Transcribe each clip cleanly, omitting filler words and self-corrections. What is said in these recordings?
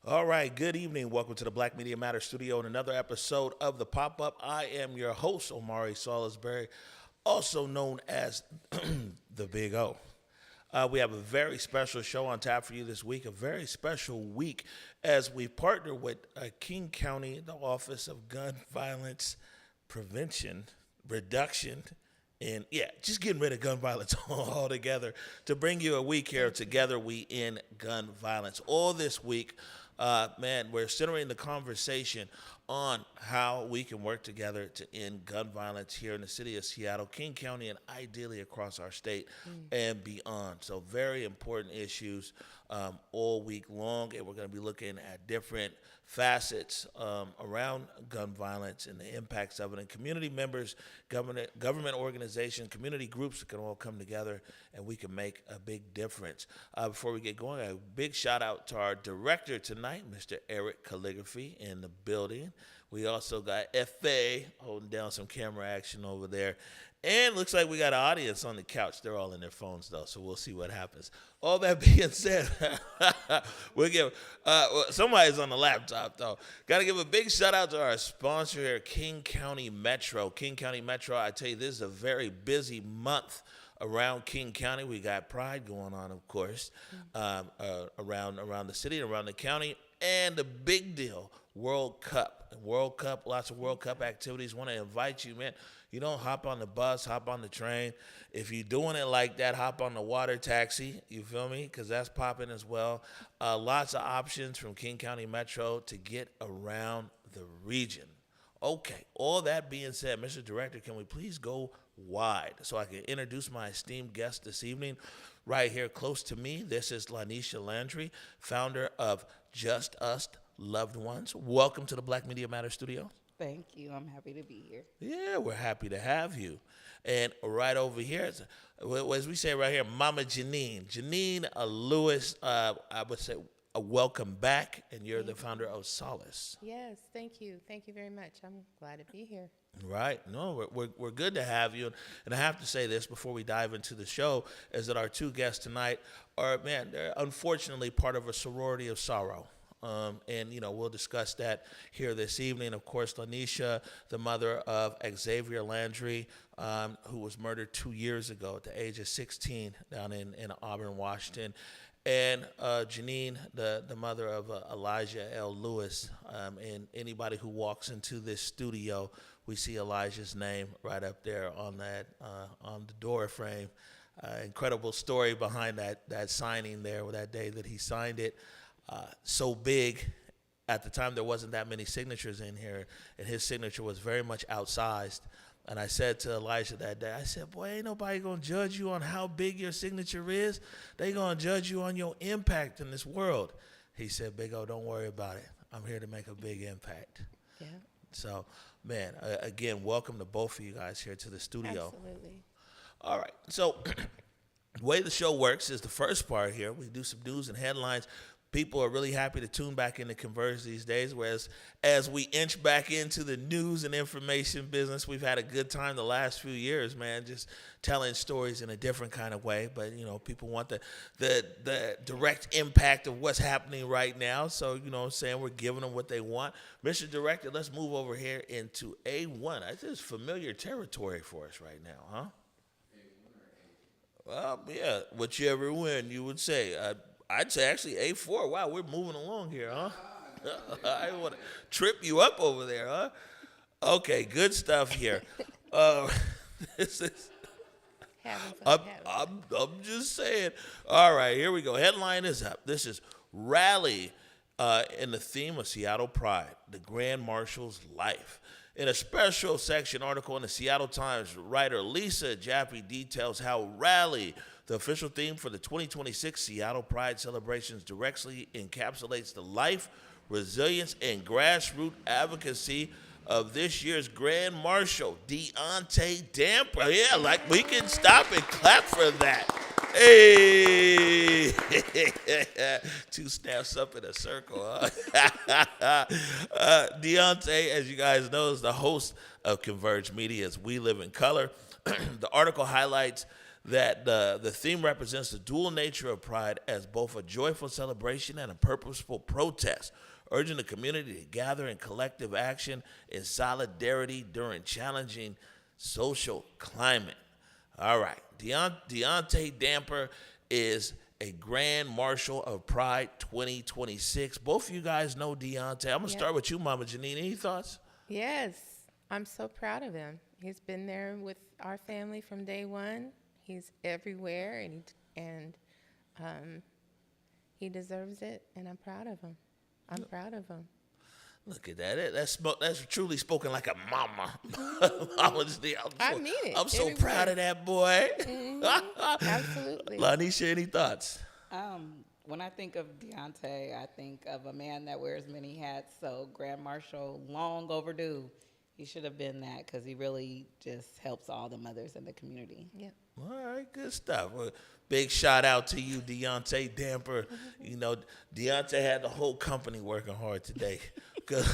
All right, good evening. Welcome to the Black Media Matter Studio and another episode of The Pop-Up. I am your host, Omari Salisbury, also known as The Big O. We have a very special show on tap for you this week, a very special week as we partner with King County, the Office of Gun Violence Prevention, Reduction, and just getting rid of gun violence altogether to bring you a week here. Together we end gun violence. All this week, we're centering the conversation on how we can work together to end gun violence here in the city of Seattle, King County, and ideally across our state and beyond. So very important issues all week long, and we're going to be looking at different facets around gun violence and the impacts of it. And community members, government organizations, community groups can all come together and we can make a big difference. Before we get going, a big shout out to our director tonight, Mr. Eric Calligraphy, in the building. We also got FA holding down some camera action over there. And looks like we got an audience on the couch. They're all in their phones, though, so we'll see what happens. All that being said, we'll give somebody's on the laptop, though. Got to give a big shout-out to our sponsor here, King County Metro. King County Metro, I tell you, this is a very busy month around King County. We got Pride going on, of course, around the city, around the county, and the big deal, World Cup, lots of World Cup activities. Want to invite you, man. You don't hop on the bus, hop on the train. If you're doing it like that, hop on the water taxi. You feel me? Because that's popping as well. Lots of options from King County Metro to get around the region. Okay, all that being said, Mr. Director, can we please go wide so I can introduce my esteemed guest this evening? Right here close to me, this is Lonnisha Landry, founder of Just Us Loved Ones. Welcome to the Black Media Matter Studio. Thank you. I'm happy to be here. Yeah, we're happy to have you. And right over here, as we say right here, Mama Jenine Lewis, I would say welcome back, and you're the founder of Solace. Yes, thank you. Thank you very much. I'm glad to be here. Right. No, we're good to have you. And I have to say this before we dive into the show, is that our two guests tonight are, they're unfortunately part of a sorority of sorrow. And we'll discuss that here this evening. Of course, Lonnisha, the mother of Xavier Landry, who was murdered 2 years ago at the age of 16 down in Auburn, Washington. And Jenine, the mother of Elijah L. Lewis. And anybody who walks into this studio, we see Elijah's name right up there on the door frame. Incredible story behind that signing there, that day that he signed it. So big, at the time there wasn't that many signatures in here, and his signature was very much outsized. And I said to Elijah that day, I said, boy, ain't nobody going to judge you on how big your signature is. They going to judge you on your impact in this world. He said, Big O, don't worry about it. I'm here to make a big impact. Yeah. So, man, again, welcome to both of you guys here to the studio. Absolutely. All right. So the way the show works is the first part here, we do some news and headlines. People are really happy to tune back into Converge these days, whereas as we inch back into the news and information business, we've had a good time the last few years, man, just telling stories in a different kind of way. But, people want the direct impact of what's happening right now. So, what I'm saying, we're giving them what they want. Mr. Director, let's move over here into A1. This is familiar territory for us right now, huh? Well, yeah, whichever one you would say. I'd say actually A4. Wow, we're moving along here, huh? I didn't want to trip you up over there, huh? Okay, good stuff here. Uh, this is. Having fun, I'm, having I'm, fun. I'm just saying. All right, here we go. Headline is up. This is Rally in the theme of Seattle Pride, the Grand Marshal's life. In a special section article in the Seattle Times, writer Lisa Jaffe details how Rally, the official theme for the 2026 Seattle Pride celebrations, directly encapsulates the life, resilience, and grassroots advocacy of this year's Grand Marshal, Deontay Damper. Yeah, like we can stop and clap for that. Hey, 2 snaps up in a circle. Huh? Deontay, as you guys know, is the host of Converge Media's We Live in Color. The article highlights that the theme represents the dual nature of Pride as both a joyful celebration and a purposeful protest, urging the community to gather in collective action in solidarity during challenging social climate. All right, Deontay Damper is a Grand Marshal of Pride 2026. Both of you guys know Deontay. I'm going to start with you, Mama Jenine. Any thoughts? Yes, I'm so proud of him. He's been there with our family from day one. He's everywhere, and he deserves it, and I'm proud of him. I'm proud of him. Look at that. That's truly spoken like a mama. Mama Jenine, I mean it. I'm so Every proud word. of that boy. Absolutely. Lonnisha, any thoughts? When I think of Deontay, I think of a man that wears many hats. So Grand Marshal, long overdue. He should have been that because he really just helps all the mothers in the community. Yep. All right, good stuff. Well, big shout out to you, Deontay Damper. You know, Deontay had the whole company working hard today. 'Cause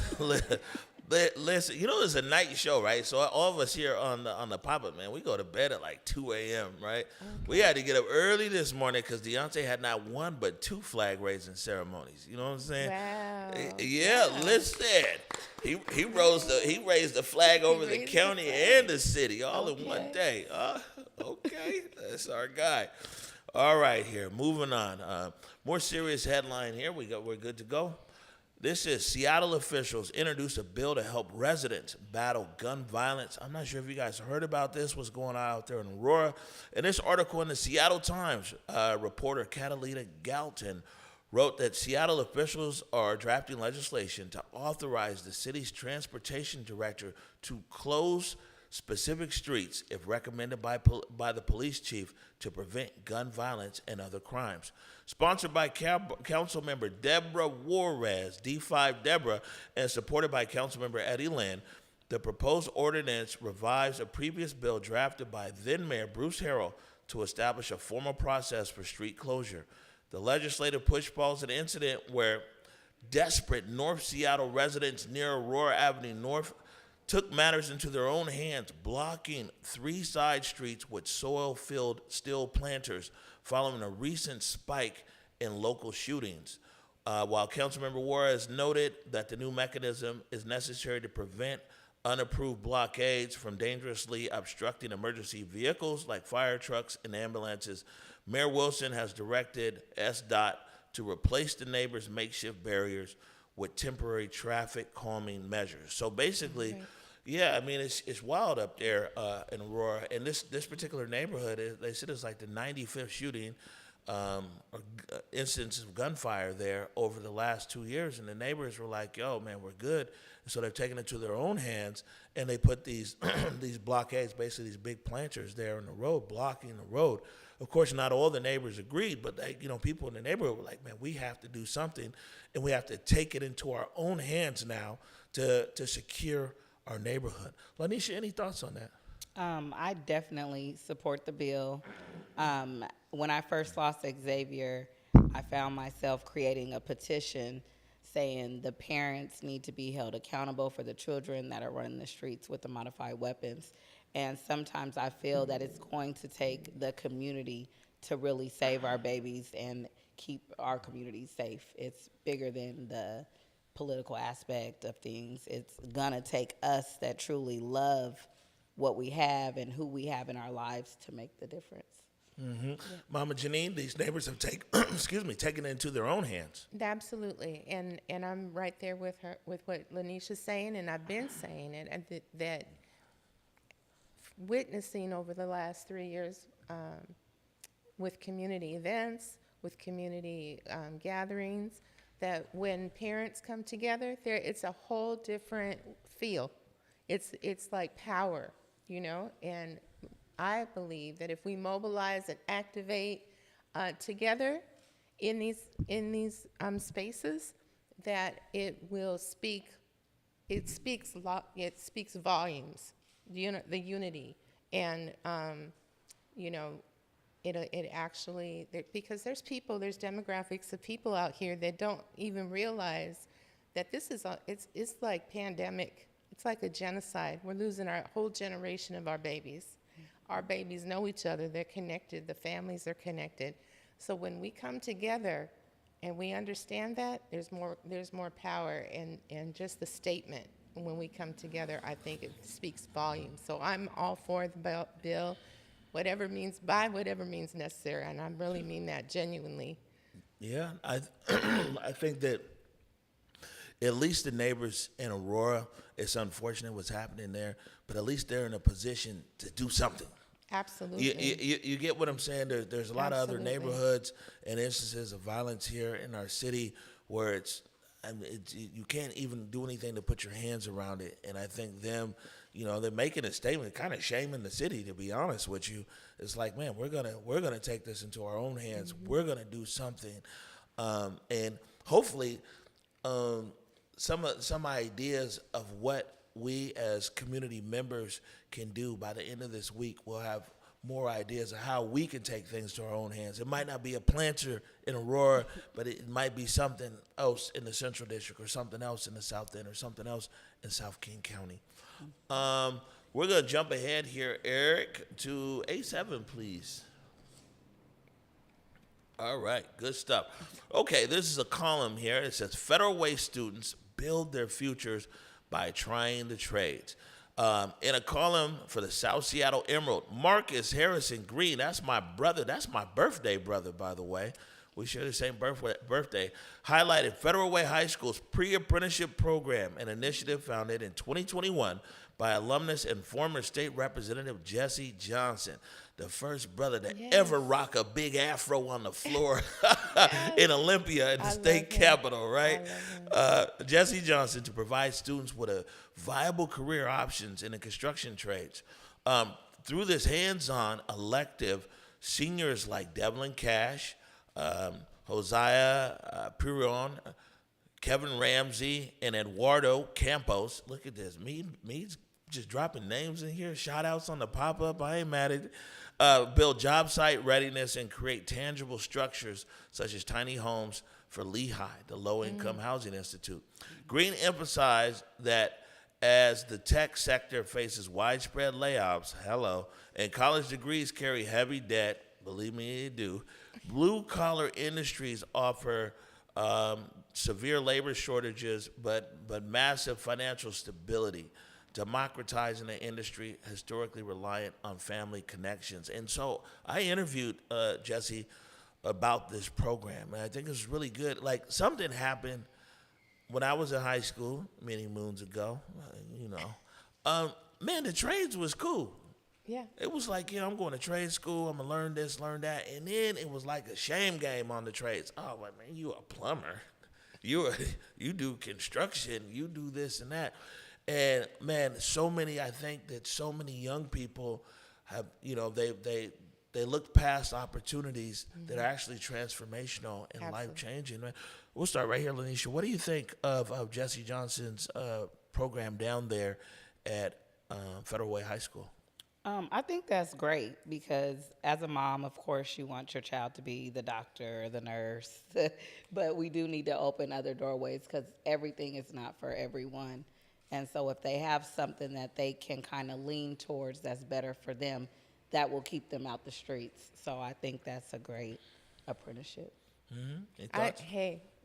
listen, you know, it's a night show, right? So all of us here on the pop-up, man, we go to bed at like 2 a.m., right? Okay. We had to get up early this morning because Deontay had not one but 2 flag-raising ceremonies. You know what I'm saying? Wow. Yeah, listen. He raised the flag over the county and the city all in one day. Okay, that's our guy. All right, here, moving on. More serious headline here. We're good to go. This is Seattle officials introduce a bill to help residents battle gun violence. I'm not sure if you guys heard about this, what's going on out there in Aurora. In this article in the Seattle Times, reporter Catalina Galton wrote that Seattle officials are drafting legislation to authorize the city's transportation director to close specific streets if recommended by the police chief to prevent gun violence and other crimes. Sponsored by Council Member Deborah Juarez, D5 Deborah, and supported by Council Member Eddie Lynn, the proposed ordinance revives a previous bill drafted by then-Mayor Bruce Harrell to establish a formal process for street closure. The legislative push follows an incident where desperate North Seattle residents near Aurora Avenue North took matters into their own hands, blocking 3 side streets with soil-filled steel planters following a recent spike in local shootings. While Councilmember Juarez noted that the new mechanism is necessary to prevent unapproved blockades from dangerously obstructing emergency vehicles like fire trucks and ambulances, Mayor Wilson has directed SDOT to replace the neighbors' makeshift barriers with temporary traffic calming measures. So basically, yeah, I mean, it's wild up there in Aurora. And this particular neighborhood, they said it's like the 95th shooting or instance of gunfire there over the last 2 years. And the neighbors were like, yo, man, we're good. And so they've taken it to their own hands, and they put these these blockades, basically these big planters there in the road, blocking the road. Of course, not all the neighbors agreed, but people in the neighborhood were like, man, we have to do something, and we have to take it into our own hands now to secure our neighborhood. Lonnisha, any thoughts on that? I definitely support the bill. When I first lost Xavier, I found myself creating a petition saying the parents need to be held accountable for the children that are running the streets with the modified weapons. And sometimes I feel that it's going to take the community to really save our babies and keep our community safe. It's bigger than the political aspect of things. It's gonna take us that truly love what we have and who we have in our lives to make the difference. Mama Jenine, these neighbors have taken it into their own hands. Absolutely, and I'm right there with her, with what Lonnisha's saying, and I've been saying it, and that witnessing over the last 3 years with community events, with community gatherings, that when parents come together, it's a whole different feel. It's like power, and I believe that if we mobilize and activate together in these spaces, that it will speak. It speaks volumes. The unity, and it actually, because there's demographics of people out here that don't even realize that this is it's like pandemic. It's like a genocide. We're losing our whole generation of our babies. Our babies know each other. They're connected. The families are connected. So when we come together and we understand that, there's more power in just the statement. And when we come together, I think it speaks volumes. So I'm all for the bill, whatever means necessary, and I really mean that genuinely. Yeah, I think that at least the neighbors in Aurora, it's unfortunate what's happening there, but at least they're in a position to do something. Absolutely. You get what I'm saying? There's a lot of other neighborhoods and instances of violence here in our city where you can't even do anything to put your hands around it. And I think they're making a statement, kind of shaming the city, to be honest with you. It's like, man, we're gonna take this into our own hands. Mm-hmm. We're gonna do something, and hopefully, some ideas of what we as community members can do by the end of this week. We'll have more ideas of how we can take things to our own hands. It might not be a planter in Aurora, but it might be something else in the Central District or something else in the South End or something else in South King County. We're going to jump ahead here, Eric, to A7, please. All right, good stuff. Okay, this is a column here. It says, Federal Way students build their futures by trying the trades. In a column for the South Seattle Emerald, Marcus Harrison Green, that's my brother. That's my birthday brother, by the way. We share the same birthday. Highlighted Federal Way High School's pre-apprenticeship program, an initiative founded in 2021 by alumnus and former state representative Jesse Johnson, the first brother to ever rock a big afro on the floor in Olympia in the state capitol, right? Jesse Johnson, to provide students with a viable career options in the construction trades. Through this hands-on elective, seniors like Devlin Cash, Hosea Piron, Kevin Ramsey, and Eduardo Campos. Look at this. Me's just dropping names in here. Shout outs on the pop-up. I ain't mad at it. Build job site readiness and create tangible structures such as tiny homes for Lehigh, the Low-Income Housing Institute. Green emphasized that as the tech sector faces widespread layoffs, and college degrees carry heavy debt, believe me, they do, blue-collar industries offer severe labor shortages, but massive financial stability, democratizing the industry historically reliant on family connections. And so I interviewed Jesse about this program, and I think it was really good. Like, something happened when I was in high school many moons ago, man, the trades was cool. Yeah. It was like, I'm going to trade school. I'm going to learn this, learn that. And then it was like a shame game on the trades. Oh, well, man, you a plumber. You do construction. You do this and that. And, man, I think that so many young people have, they look past opportunities that are actually transformational and life-changing. Man. We'll start right here, Lonnisha. What do you think of Jesse Johnson's program down there at Federal Way High School? I think that's great because as a mom, of course, you want your child to be the doctor or the nurse, but we do need to open other doorways because everything is not for everyone. And so if they have something that they can kind of lean towards that's better for them, that will keep them out the streets. So I think that's a great apprenticeship. Mm-hmm.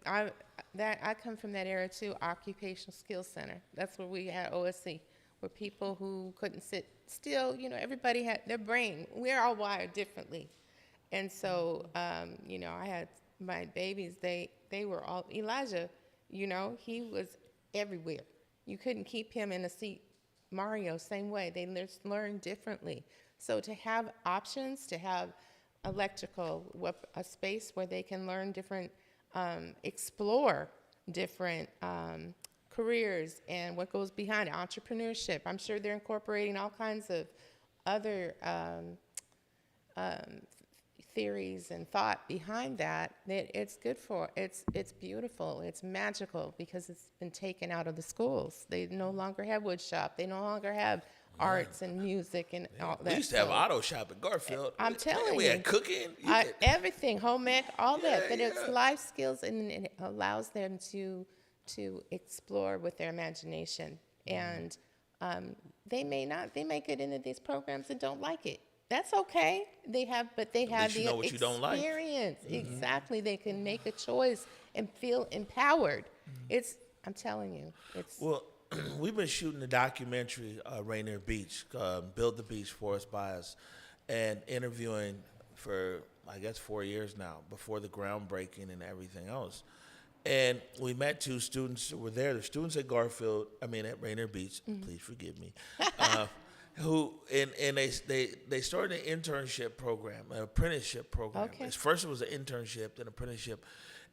I come from that era too, Occupational Skills Center. That's where we had OSC. Were people who couldn't sit still, everybody had their brain. We're all wired differently. And so, I had my babies, they were all, Elijah, he was everywhere. You couldn't keep him in a seat. Mario, same way. They just learn differently. So to have options, to have a space where they can learn different, explore different careers and what goes behind it, entrepreneurship. I'm sure they're incorporating all kinds of other theories and thought behind that it's good for. It's beautiful. It's magical because it's been taken out of the schools. They no longer have wood shop. They no longer have arts and music and all that. We used to have auto shop at Garfield. I'm telling you. We had cooking. Everything, home ec, all that. But it's life skills, and it allows them to explore with their imagination. And they may get into these programs and don't like it. That's okay. They have the what you don't like. experience. Exactly. They can make a choice and feel empowered. I'm telling you, it's. Well, we've been shooting a documentary, Rainier Beach, Build the Beach for us, by us, and interviewing for, I guess, 4 years now, before the groundbreaking and everything else. And we met two students who were there. The students at at Rainier Beach, please forgive me, they started an internship program, an apprenticeship program. Okay. First it was an internship, then apprenticeship.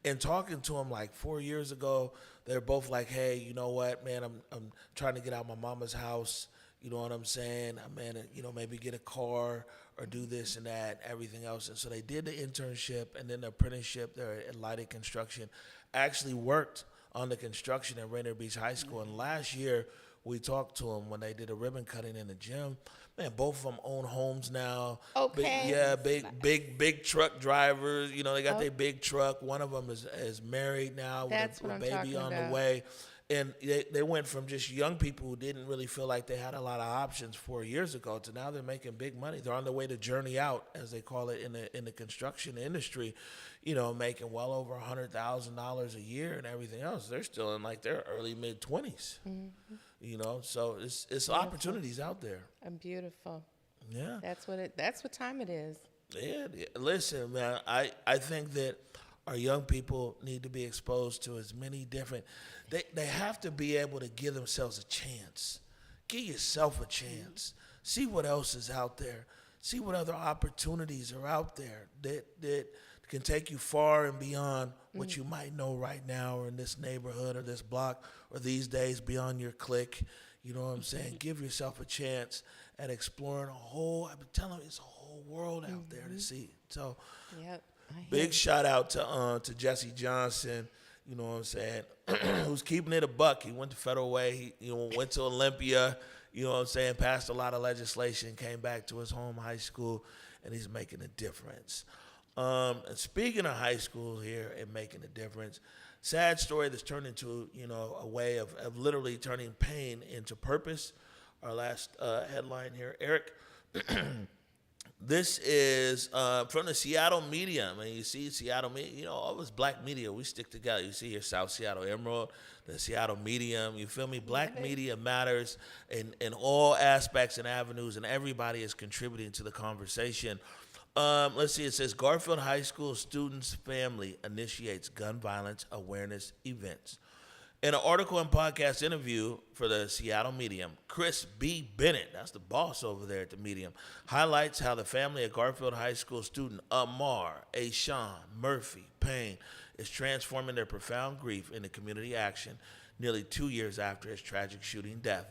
And talking to them like 4 years ago, they're both like, hey, you know what, man, I'm trying to get out of my mama's house. You know what I'm saying? Maybe get a car or do this and that, everything else. And so they did the internship and then the apprenticeship there at Lighted Construction. Actually worked on the construction at Rainier Beach High School. And last year, we talked to them when they did a ribbon cutting in the gym. Man, both of them own homes now. Okay. Big truck drivers. They got their big truck. One of them is married now with a baby on the way. And they went from just young people who didn't really feel like they had a lot of options 4 years ago to now they're making big money. They're on their way to journey out, as they call it in the construction industry, making well over $100,000 a year and everything else. They're still in like their early mid-20s. So it's opportunities out there. Beautiful. Yeah. That's what time it is. Yeah. Listen, man, I think that our young people need to be exposed to as many different. They have to be able to give themselves a chance. Give yourself a chance. See what else is out there. See what other opportunities are out there that can take you far and beyond what you might know right now, or in this neighborhood or this block, or these days beyond your clique. You know what I'm saying? Give yourself a chance at exploring I'm telling you, it's a whole world out there to see. So, Yep. big shout out to Jesse Johnson, you know what I'm saying, who's keeping it a buck. He went to Federal Way, he went to Olympia, you know what I'm saying, passed a lot of legislation, came back to his home high school, and he's making a difference. And speaking of high school here and making a difference, sad story that's turned into, a way of literally turning pain into purpose. Our last headline here, Eric. This is from the Seattle media. I mean, you see Seattle media, all this black media, we stick together. You see here South Seattle Emerald, the Seattle Medium, you feel me? Black media matters in all aspects and avenues, and everybody is contributing to the conversation. Let's see, it says Garfield High School students' family initiates gun violence awareness events. In an article and podcast interview for the Seattle Medium, Chris B. Bennett, that's the boss over there at the Medium, highlights how the family of Garfield High School student Amar Ashawn Murphy Payne is transforming their profound grief into community action nearly 2 years after his tragic shooting death.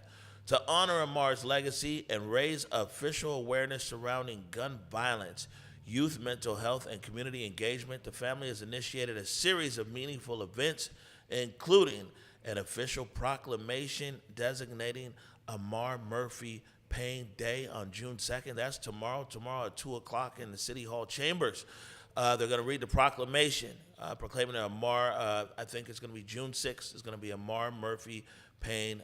To honor Amar's legacy and raise official awareness surrounding gun violence, youth mental health, and community engagement, the family has initiated a series of meaningful events, including an official proclamation designating Amar Murphy Payne Day on June 2nd. That's tomorrow at 2 o'clock in the City Hall chambers. They're going to read the proclamation proclaiming that Amar, I think it's going to be June 6th, is going to be Amar Murphy Payne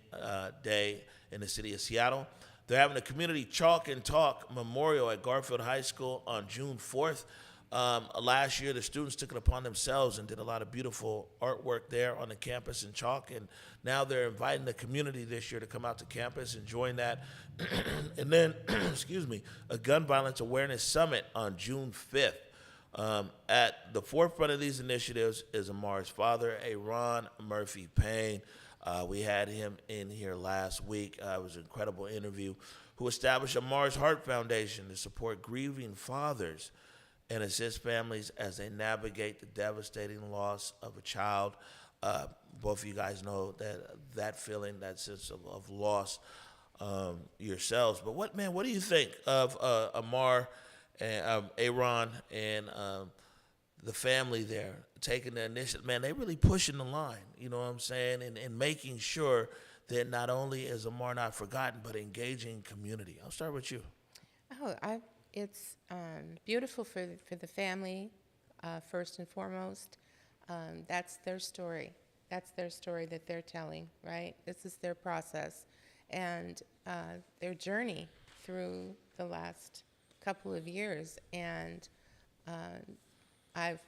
Day in the city of Seattle. They're having a community chalk and talk memorial at Garfield High School on June 4th. Last year, the students took it upon themselves and did a lot of beautiful artwork there on the campus in chalk, and now they're inviting the community this year to come out to campus and join that. And then, a gun violence awareness summit on June 5th. At the forefront of these initiatives is Amar's father, Aaron Murphy Payne. We had him in here last week. It was an incredible interview. Who established Amar's Heart Foundation to support grieving fathers and assist families as they navigate the devastating loss of a child. Both of you guys know that feeling, that sense of loss yourselves. But what do you think of Amar and Aaron and the family there taking the initiative? Man, they really pushing the line, you know what I'm saying, and making sure that not only is Amar not forgotten, but engaging community. I'll start with you. It's beautiful for the family, first and foremost. That's their story. That's their story that they're telling, right? This is their process. And their journey through the last couple of years. And I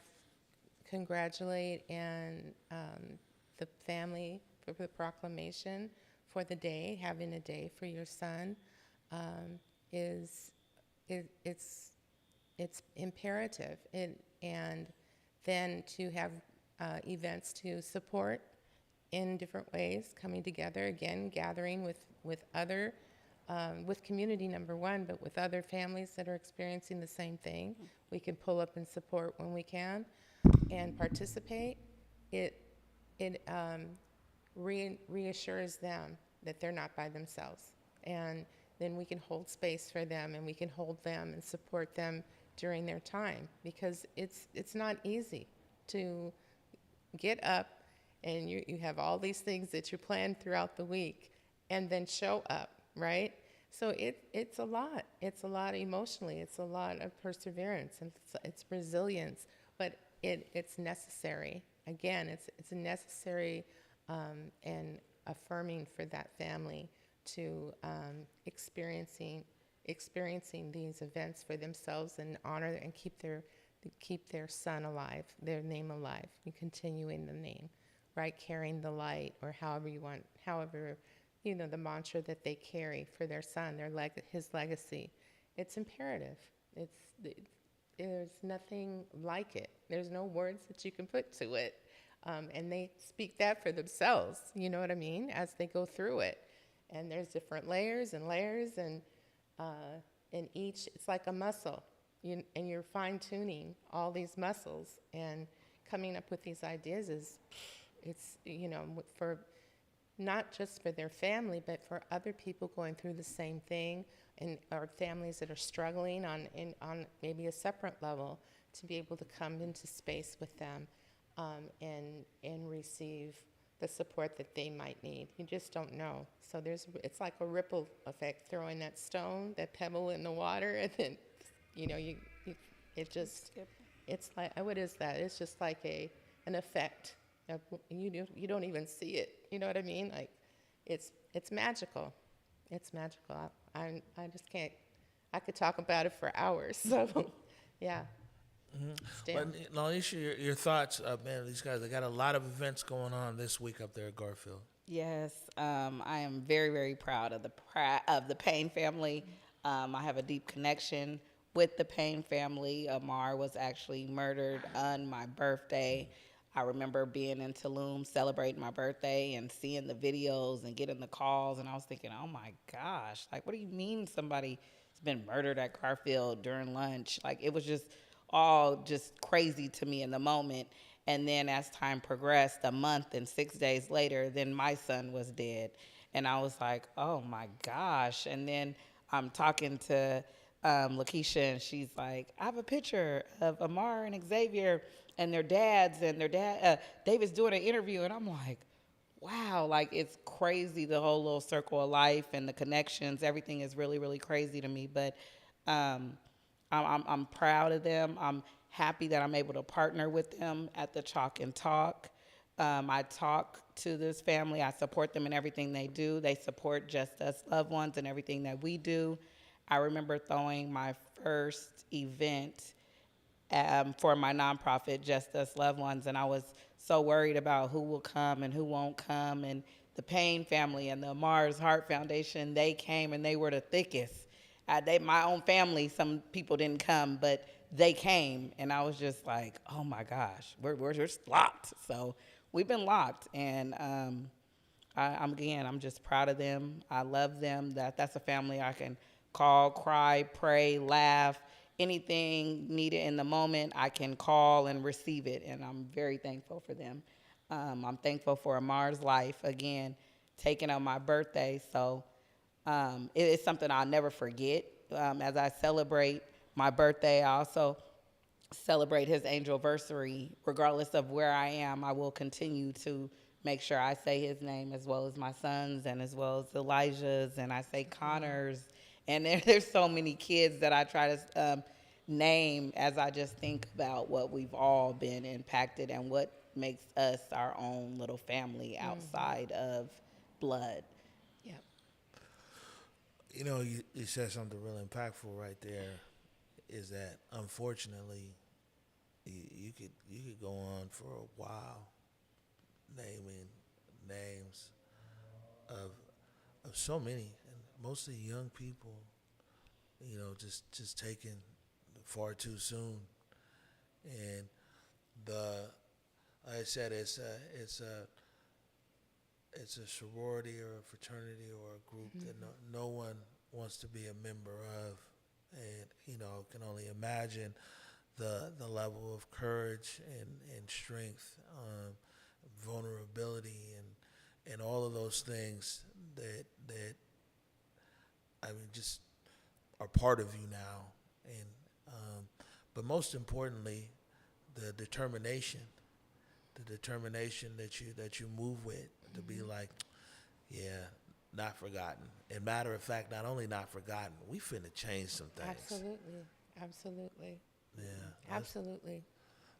congratulate the family for the proclamation for the day, having a day for your son it's imperative. And then to have events to support in different ways, coming together, again, gathering with other, with community number one, but with other families that are experiencing the same thing. We can pull up and support when we can and participate. It reassures them that they're not by themselves. And then we can hold space for them, and we can hold them and support them during their time, because it's not easy to get up and you have all these things that you plan throughout the week and then show up, right? So it's a lot. It's a lot emotionally. It's a lot of perseverance, and it's resilience, but it's necessary. Again, it's necessary and affirming for that family to experiencing these events for themselves and honor and keep their son alive, their name alive, and continuing the name, right? Carrying the light, or however the mantra that they carry for their son, his legacy. It's imperative. There's nothing like it. There's no words that you can put to it. And they speak that for themselves, you know what I mean, as they go through it. And there's different layers, and each, it's like a muscle. And you're fine-tuning all these muscles, and coming up with these ideas it's for not just for their family, but for other people going through the same thing, or families that are struggling on maybe a separate level, to be able to come into space with them and receive the support that they might need. You just don't know. So it's like a ripple effect, throwing that stone, that pebble in the water, and then it's like, what is that? It's just like an effect. You don't even see it. You know what I mean? Like, it's magical. It's magical. I just can't. I could talk about it for hours. So, yeah. Mm-hmm. Lonnisha, your thoughts? Man, these guys, they got a lot of events going on this week up there at Garfield. Yes, I am very, very proud of the Payne family. I have a deep connection with the Payne family. Amar was actually murdered on my birthday. I remember being in Tulum celebrating my birthday and seeing the videos and getting the calls, and I was thinking, oh my gosh, like, what do you mean somebody's been murdered at Garfield during lunch? Like, it was just all just crazy to me in the moment. And then as time progressed, a month and 6 days later, then my son was dead. And I was like, oh my gosh. And then I'm talking to Lakeisha, and she's like, I have a picture of Amar and Xavier and their dads, and David's doing an interview. And I'm like, wow, like, it's crazy, the whole little circle of life and the connections. Everything is really, really crazy to me. But I'm proud of them. I'm happy that I'm able to partner with them at the Chalk and Talk. I talk to this family. I support them in everything they do. They support Just Us loved ones and everything that we do. I remember throwing my first event for my nonprofit, Just Us loved ones, and I was so worried about who will come and who won't come. And the Payne family and the Amar's Heart Foundation, they came, and they were the thickest. My own family, some people didn't come, but they came, and I was just like, oh my gosh, we're locked. So we've been locked, and I'm just proud of them. I love them. That's a family I can call, cry, pray, laugh, anything needed in the moment. I can call and receive it, and I'm very thankful for them. I'm thankful for Amar's life again, taking on my birthday. So it's something I'll never forget. As I celebrate my birthday, I also celebrate his anniversary. Regardless of where I am, I will continue to make sure I say his name, as well as my sons and as well as Elijah's, and I say Connor's. And there's so many kids that I try to name as I just think about what we've all been impacted and what makes us our own little family outside of blood. Yep. You know, you said something really impactful right there. Is that unfortunately, you could go on for a while naming names of so many, and mostly young people. You know, just taken far too soon, and like I said, it's a sorority or a fraternity or a group that no one wants to be a member of, and you know, can only imagine the level of courage and strength, vulnerability, and all of those things that I mean just are part of you now, and but most importantly, the determination that you move with, to be like, yeah, not forgotten. And matter of fact, not only not forgotten, we finna change some things. Absolutely. Yeah, Absolutely.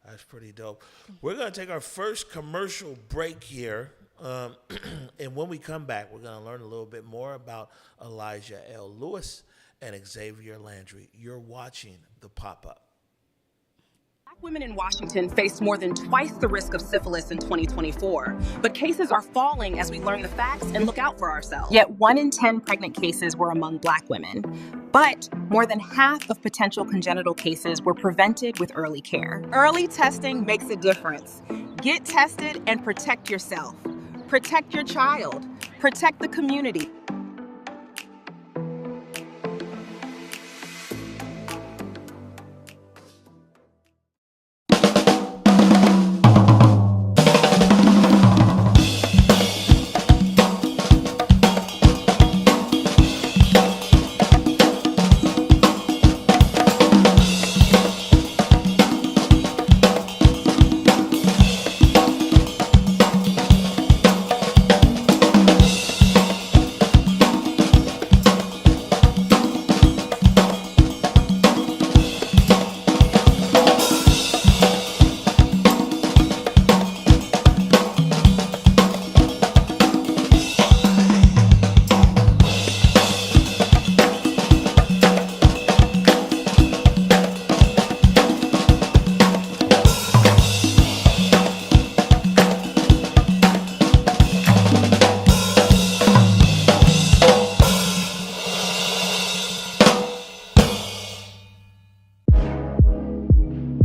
that's pretty dope. We're gonna take our first commercial break here, and when we come back, we're gonna learn a little bit more about Elijah L. Lewis and Xavier Landry. You're watching The Pop-Up. Black women in Washington face more than twice the risk of syphilis in 2024, but cases are falling as we learn the facts and look out for ourselves. Yet 1 in 10 pregnant cases were among Black women, but more than half of potential congenital cases were prevented with early care. Early testing makes a difference. Get tested and protect yourself. Protect your child. Protect the community.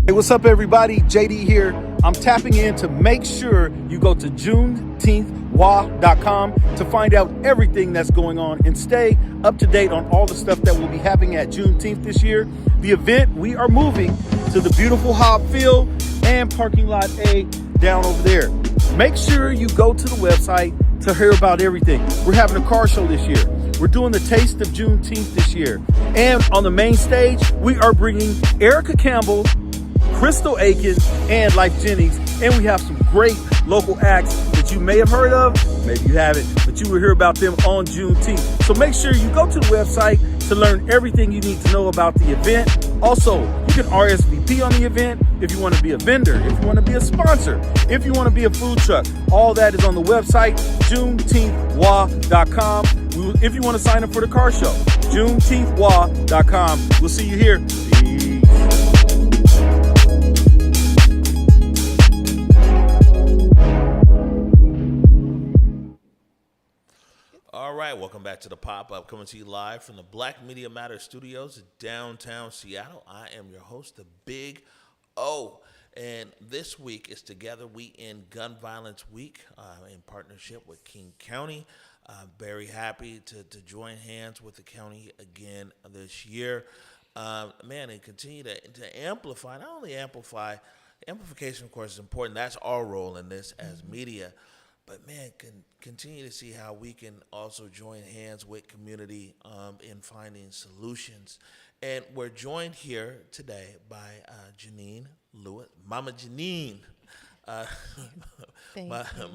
Hey, what's up, everybody? JD here. I'm tapping in to make sure you go to JuneteenthWA.com to find out everything that's going on and stay up to date on all the stuff that we'll be having at Juneteenth this year. The event, we are moving to the beautiful Hobb Field and Parking Lot A down over there. Make sure you go to the website to hear about everything. We're having a car show this year. We're doing the Taste of Juneteenth this year. And on the main stage, we are bringing Erica Campbell, Crystal Aiken, and Life Jennings, and we have some great local acts that you may have heard of, maybe you haven't, but you will hear about them on Juneteenth. So make sure you go to the website to learn everything you need to know about the event. Also, you can RSVP on the event if you want to be a vendor, if you want to be a sponsor, if you want to be a food truck. All that is on the website, JuneteenthWA.com. If you want to sign up for the car show, JuneteenthWA.com. We'll see you here. Peace. All right, right, welcome back to the Pop-Up, coming to you live from the Black Media Matter Studios in downtown Seattle. I am your host, the Big O, and this week is Together We End Gun Violence Week in partnership with King County. Very happy to join hands with the county again this year. And continue to amplify, not only amplify, amplification, of course, is important. That's our role in this as media. But, man, continue to see how we can also join hands with community in finding solutions. And we're joined here today by Jenine Lewis, Mama Jenine,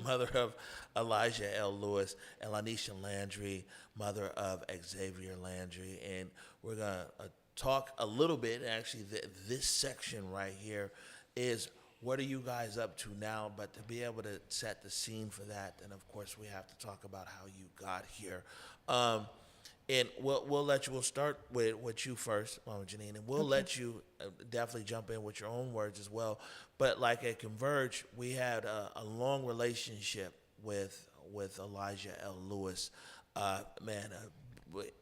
mother of Elijah L. Lewis, and Lonnisha Landry, mother of Xavier Landry. And we're going to talk a little bit, actually, this section right here is what are you guys up to now? But to be able to set the scene for that, then of course we have to talk about how you got here. And we'll start with you first, Mama Jenine, and we'll let you definitely jump in with your own words as well. But like at Converge, we had a long relationship with Elijah L. Lewis.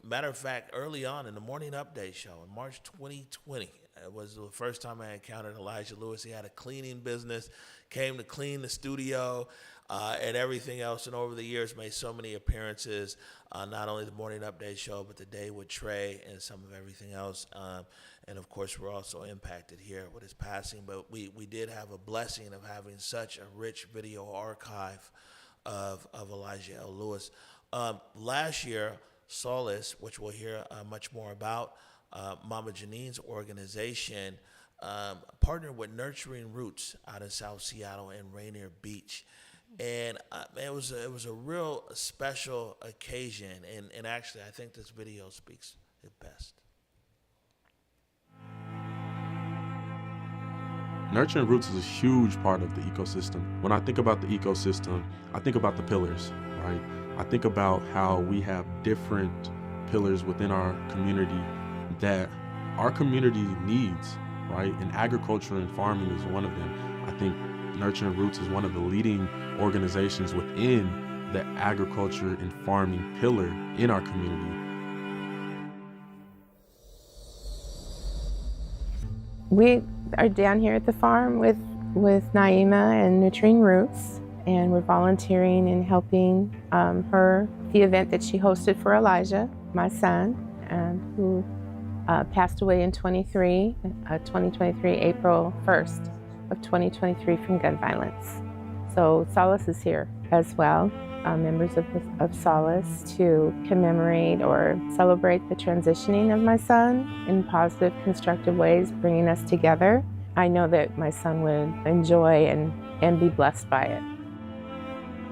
Matter of fact, early on in the Morning Update show in March 2020, it was the first time I encountered Elijah Lewis. He had a cleaning business, came to clean the studio and everything else, and over the years made so many appearances, not only the Morning Update show, but the Day with Trey and some of everything else. And of course, we're also impacted here with his passing, but we did have a blessing of having such a rich video archive of Elijah L. Lewis. Last year, Solace, which we'll hear much more about, Mama Janine's organization, partnered with Nurturing Roots out in South Seattle and Rainier Beach. And it was a real special occasion. And actually, I think this video speaks it best. Nurturing Roots is a huge part of the ecosystem. When I think about the ecosystem, I think about the pillars, right? I think about how we have different pillars within our community that our community needs, right? And agriculture and farming is one of them. I think Nurturing Roots is one of the leading organizations within the agriculture and farming pillar in our community. We are down here at the farm with Naima and Nurturing Roots, and we're volunteering and helping her, the event that she hosted for Elijah, my son, who passed away in 2023, April 1st of 2023 from gun violence. So Solace is here as well, members of Solace, to commemorate or celebrate the transitioning of my son in positive, constructive ways, bringing us together. I know that my son would enjoy and be blessed by it.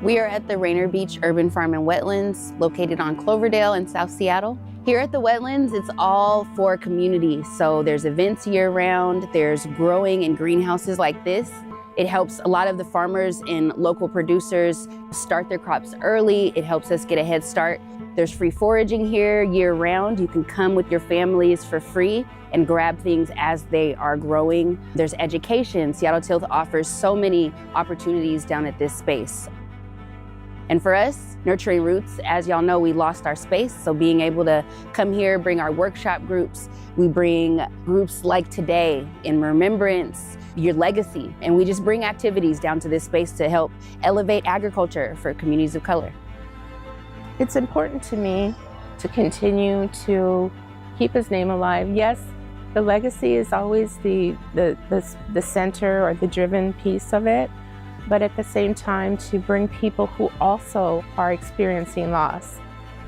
We are at the Rainier Beach Urban Farm and Wetlands, located on Cloverdale in South Seattle. Here at the wetlands, it's all for community. So there's events year-round, there's growing in greenhouses like this. It helps a lot of the farmers and local producers start their crops early. It helps us get a head start. There's free foraging here year-round. You can come with your families for free and grab things as they are growing. There's education. Seattle Tilth offers so many opportunities down at this space. And for us, Nurturing Roots, as y'all know, we lost our space. So being able to come here, bring our workshop groups, we bring groups like today in remembrance, your legacy. And we just bring activities down to this space to help elevate agriculture for communities of color. It's important to me to continue to keep his name alive. Yes, the legacy is always the center or the driven piece of it, but at the same time to bring people who also are experiencing loss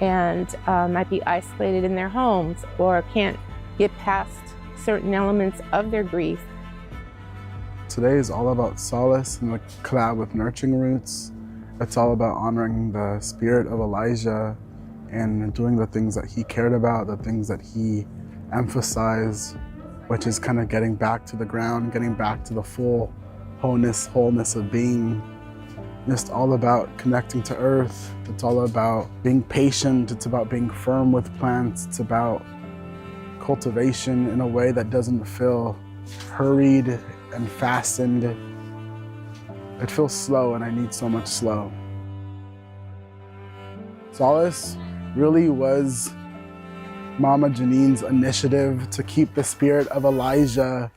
and might be isolated in their homes or can't get past certain elements of their grief. Today is all about Solace and the collab with Nurturing Roots. It's all about honoring the spirit of Elijah and doing the things that he cared about, the things that he emphasized, which is kind of getting back to the ground, getting back to the full wholeness of being. Just all about connecting to earth. It's all about being patient. It's about being firm with plants. It's about cultivation in a way that doesn't feel hurried and fastened. It feels slow, and I need so much slow. Solace really was Mama Janine's initiative to keep the spirit of Elijah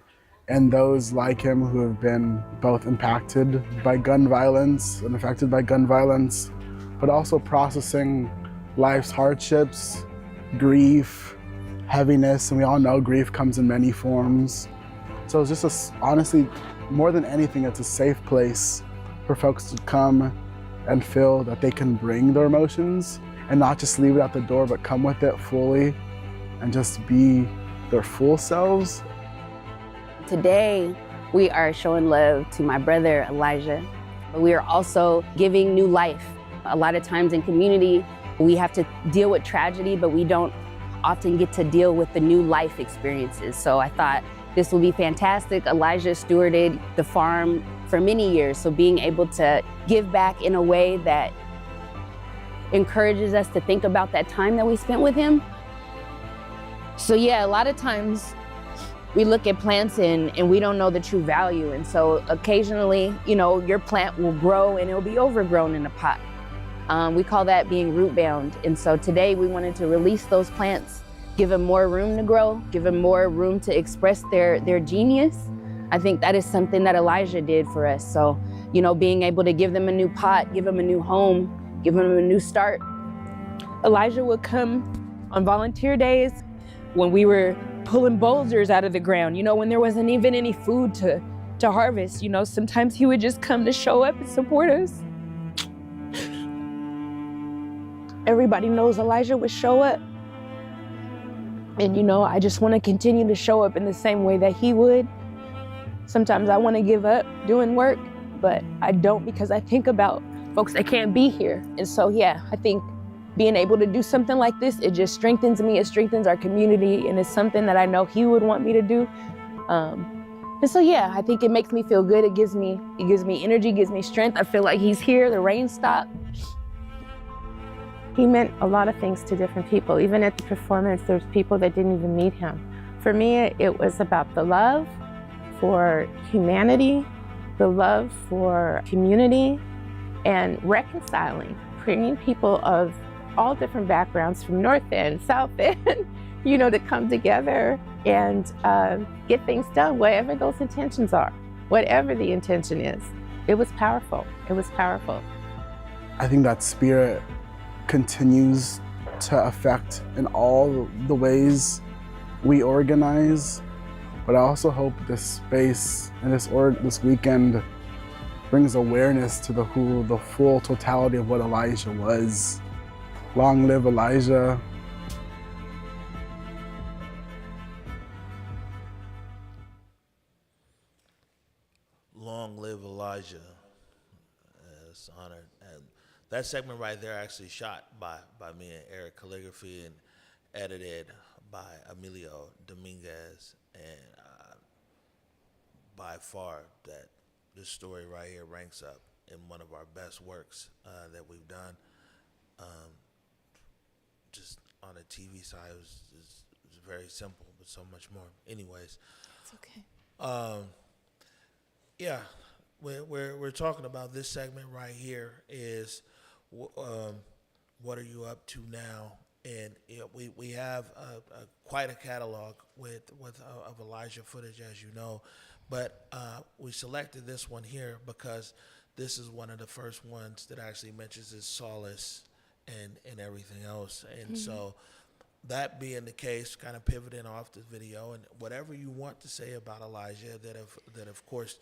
and those like him who have been both impacted by gun violence and affected by gun violence, but also processing life's hardships, grief, heaviness, and we all know grief comes in many forms. So it's just honestly, more than anything, it's a safe place for folks to come and feel that they can bring their emotions and not just leave it at the door, but come with it fully and just be their full selves. Today, we are showing love to my brother, Elijah, but we are also giving new life. A lot of times in community, we have to deal with tragedy, but we don't often get to deal with the new life experiences. So I thought this will be fantastic. Elijah stewarded the farm for many years, so being able to give back in a way that encourages us to think about that time that we spent with him. So yeah, a lot of times we look at plants and we don't know the true value. And so occasionally, you know, your plant will grow and it'll be overgrown in a pot. We call that being root bound. And so today we wanted to release those plants, give them more room to grow, give them more room to express their genius. I think that is something that Elijah did for us. So, you know, being able to give them a new pot, give them a new home, give them a new start. Elijah would come on volunteer days when we were pulling boulders out of the ground, you know, when there wasn't even any food to harvest, you know, sometimes he would just come to show up and support us. Everybody knows Elijah would show up. And, you know, I just want to continue to show up in the same way that he would. Sometimes I want to give up doing work, but I don't, because I think about folks that can't be here. And so, yeah, I think being able to do something like this, it just strengthens me, it strengthens our community, and it's something that I know he would want me to do. And so, yeah, I think it makes me feel good. It gives me energy, gives me strength. I feel like he's here, the rain stopped. He meant a lot of things to different people. Even at the performance, there's people that didn't even meet him. For me, it was about the love for humanity, the love for community, and reconciling, bringing people of all different backgrounds from North End, South End, you know, to come together and get things done, whatever those intentions are, whatever the intention is. It was powerful. It was powerful. I think that spirit continues to affect in all the ways we organize, but I also hope this space and this weekend brings awareness to the full totality of what Elijah was. Long live Elijah. Long live Elijah. It's honored. And that segment right there actually shot by me and Eric Calligraphy and edited by Emilio Dominguez. And by far, that this story right here ranks up in one of our best works that we've done. Just on the TV side, it was very simple, but so much more. Anyways, It's okay. Yeah, we're talking about this segment right here is what are you up to now? And we have quite a catalog of Elijah footage, as you know, but we selected this one here because this is one of the first ones that actually mentions his Solace and everything else. And so that being the case, kind of pivoting off the video, and whatever you want to say about Elijah, that of course,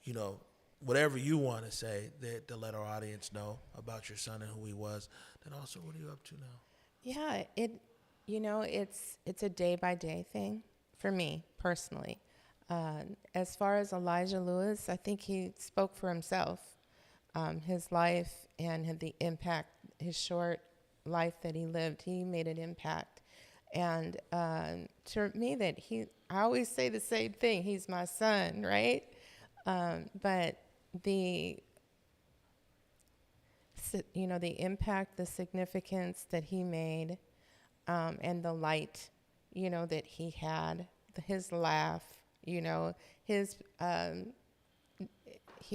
you know, whatever you want to say that to let our audience know about your son and who he was, then also what are you up to now? Yeah, it's a day by day thing for me personally. As far as Elijah Lewis, I think he spoke for himself. His life and the impact, his short life that he lived, he made an impact. And to me, I always say the same thing. He's my son, right? But the impact, the significance that he made, and the light, that he had, his laugh, he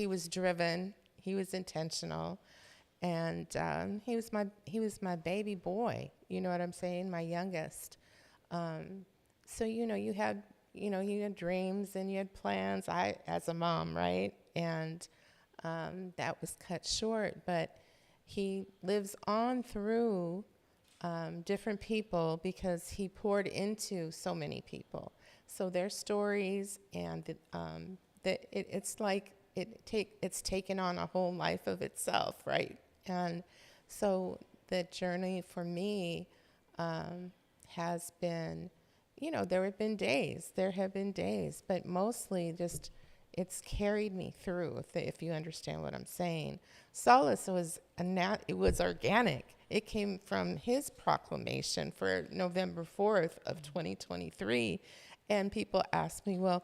was driven, he was intentional, and he was my baby boy, You know what I'm saying? My youngest. So, you had dreams and you had plans, as a mom, right? And that was cut short, but he lives on through different people because he poured into so many people. So their stories, and it's like it's taken on a whole life of itself, right? And so the journey for me has been, there have been days, but mostly just it's carried me through, if you understand what I'm saying. Solace was it was organic. It came from his proclamation for November 4th of 2023. And people asked me, well,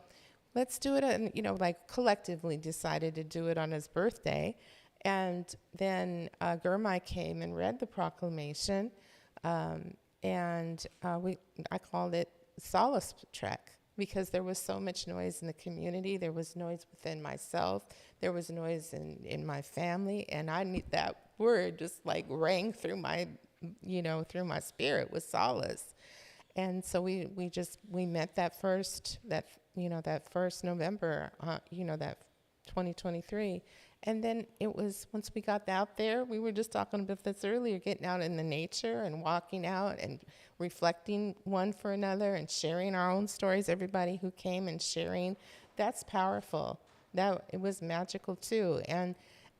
let's do it, and, like collectively decided to do it on his birthday. And then Gurmai came and read the proclamation, and I called it Solace Trek, because there was so much noise in the community. There was noise within myself. There was noise in my family. And I need that word just like rang through my, through my spirit with solace. And so we met that first November, that 2023. And then it was, once we got out there, we were just talking about this earlier, getting out in the nature and walking out and reflecting one for another and sharing our own stories, everybody who came and sharing. That's powerful. It was magical too. And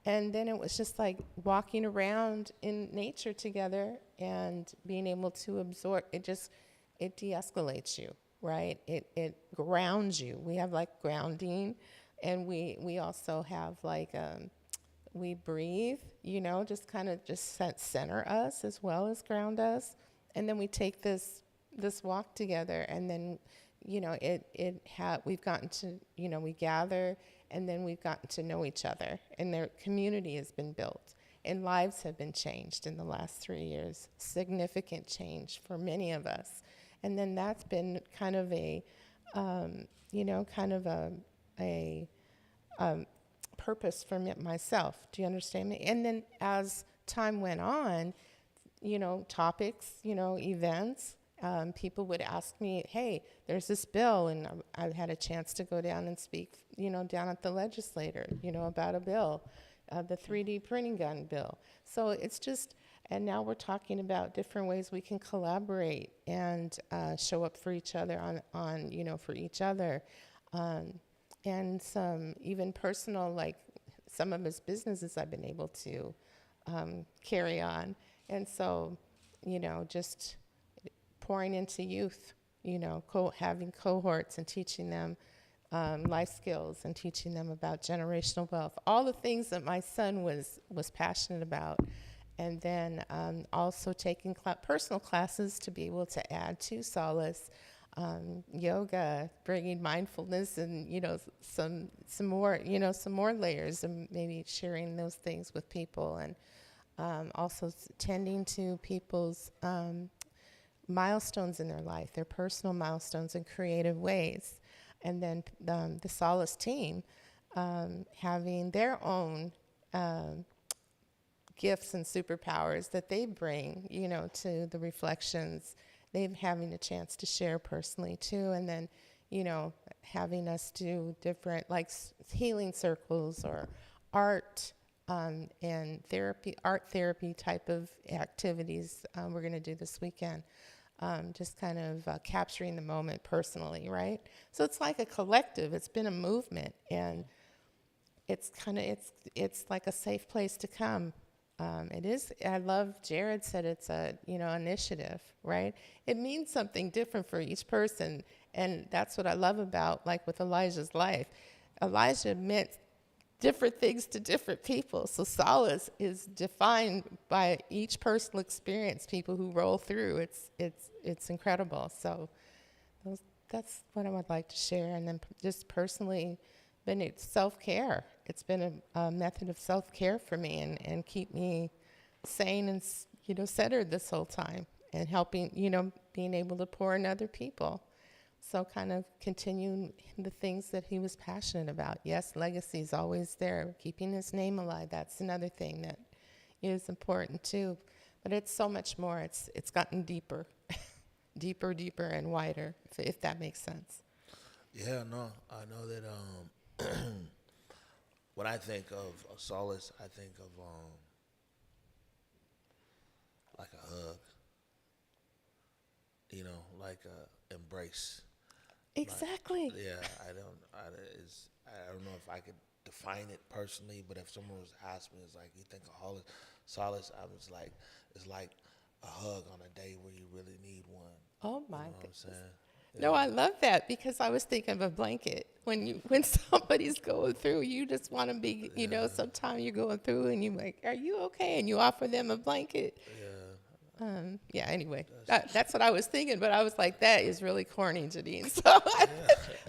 then it was just like walking around in nature together and being able to absorb. It de-escalates you, right? It grounds you. We have like grounding. And we also have like, we breathe, just kind of just center us as well as ground us. And then we take this walk together, and then, we've gotten to, we gather, and then we've gotten to know each other, and their community has been built, and lives have been changed in the last 3 years, significant change for many of us. And then that's been kind of a purpose for myself. Do you understand me? And then as time went on, topics, events, people would ask me, hey, there's this bill, and I had a chance to go down and speak, down at the legislature, about a bill, the 3D printing gun bill. So it's just, and now we're talking about different ways we can collaborate and show up for each other for each other. And some even personal, like some of his businesses I've been able to carry on. And so, just pouring into youth, having cohorts and teaching them life skills and teaching them about generational wealth, all the things that my son was passionate about. And then also taking personal classes to be able to add to Solace. Yoga, bringing mindfulness and, some more layers, and maybe sharing those things with people, and also tending to people's milestones in their life, their personal milestones in creative ways. And then the Solace team having their own gifts and superpowers that they bring, to the reflections. They're having a chance to share personally too, and then, having us do different like healing circles or art and art therapy type of activities we're going to do this weekend. Just kind of capturing the moment personally, right? So it's like a collective. It's been a movement, and it's like a safe place to come. It is. I love Jared said it's a initiative, right? It means something different for each person, and that's what I love about like with Elijah's life. Elijah meant different things to different people. So Solace is defined by each personal experience. People who roll through, it's incredible. So that's what I would like to share, and then just personally. It's self-care. It's been a method of self-care for me, and keep me sane and centered this whole time, and helping being able to pour in other people. So kind of continuing the things that he was passionate about. Yes, legacy is always there. Keeping his name alive, that's another thing that is important too. But it's so much more. It's gotten deeper, deeper and wider, if that makes sense. Yeah, no, I know that when I think of Solace, I think of like a hug, like a embrace. Exactly. Yeah, I don't know if I could define it personally, but if someone was to ask me, it's like, you think of Solace, I was like, it's like a hug on a day where you really need one. Oh my You know what I'm goodness. saying? No, I love that because I was thinking of a blanket. When somebody's going through, you just want to be, sometimes you're going through and you're like, are you okay? And you offer them a blanket. Yeah. Anyway, that's what I was thinking, but I was like, that is really corny, Jenine. So,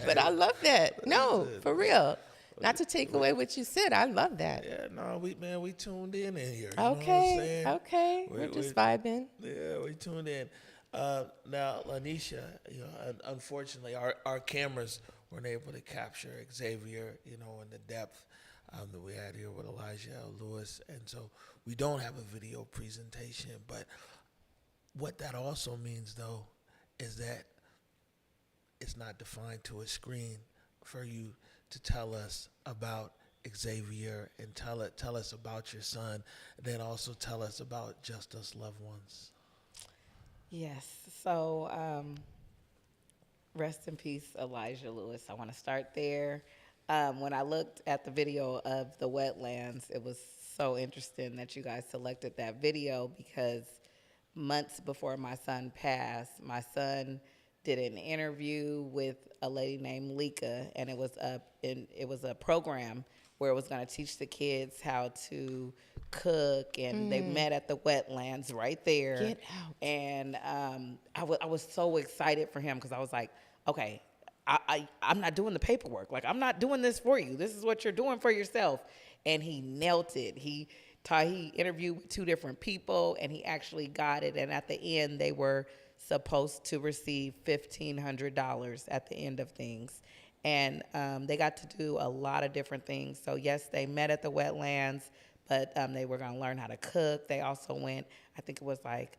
but I love that. No, for real. Not to take away what you said. I love that. Yeah, no, we tuned in here. You Okay. know what I'm saying? Okay. We're just vibing. Yeah, we tuned in. Now, Lonnisha, unfortunately, our cameras weren't able to capture Xavier, in the depth that we had here with Lonnisha Lewis, and so we don't have a video presentation. But what that also means, though, is that it's not defined to a screen for you to tell us about Xavier and tell us about your son, and then also tell us about Just Us Loved Ones. Yes. So, rest in peace, Elijah Lewis. I want to start there. When I looked at the video of the wetlands, it was so interesting that you guys selected that video because months before my son passed, my son did an interview with a lady named Lika, and it was a program where it was going to teach the kids how to cook, and they met at the wetlands right there. Get out. And I was so excited for him because I was like, okay, I'm not doing the paperwork. Like, I'm not doing this for you. This is what you're doing for yourself. And he nailed it. He interviewed with 2 different people, and he actually got it. And at the end, they were supposed to receive $1,500 at the end of things. And they got to do a lot of different things. So, yes, they met at the wetlands, but they were going to learn how to cook. They also went, I think it was like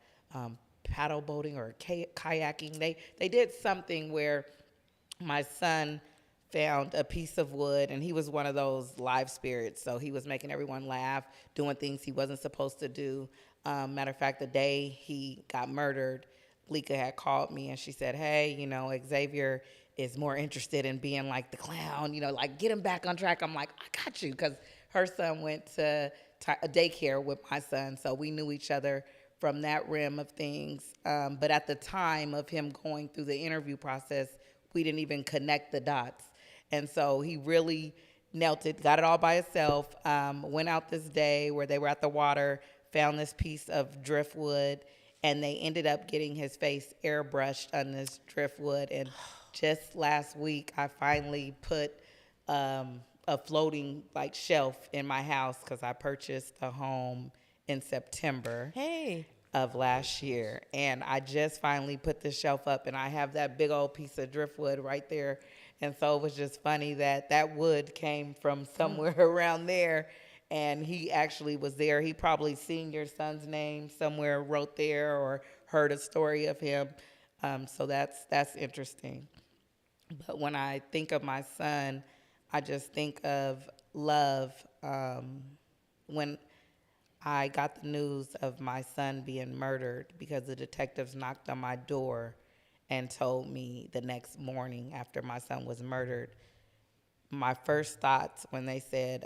paddle boating or kayaking. They did something where my son found a piece of wood, and he was one of those live spirits. So he was making everyone laugh, doing things he wasn't supposed to do. Matter of fact, the day he got murdered, Lika had called me and she said, hey, Xavier is more interested in being like the clown, like get him back on track. I'm like, I got you, because her son went to a daycare with my son, so we knew each other from that realm of things. But at the time of him going through the interview process, we didn't even connect the dots. And so he really nailed it, got it all by himself, went out this day where they were at the water, found this piece of driftwood, and they ended up getting his face airbrushed on this driftwood. And just last week, I finally put a floating shelf in my house because I purchased a home in September of last year. And I just finally put the shelf up, and I have that big old piece of driftwood right there. And so it was just funny that wood came from somewhere around there. And he actually was there. He probably seen your son's name somewhere, wrote there, or heard a story of him. So that's interesting. But when I think of my son, I just think of love. When I got the news of my son being murdered, because the detectives knocked on my door and told me the next morning after my son was murdered, my first thoughts when they said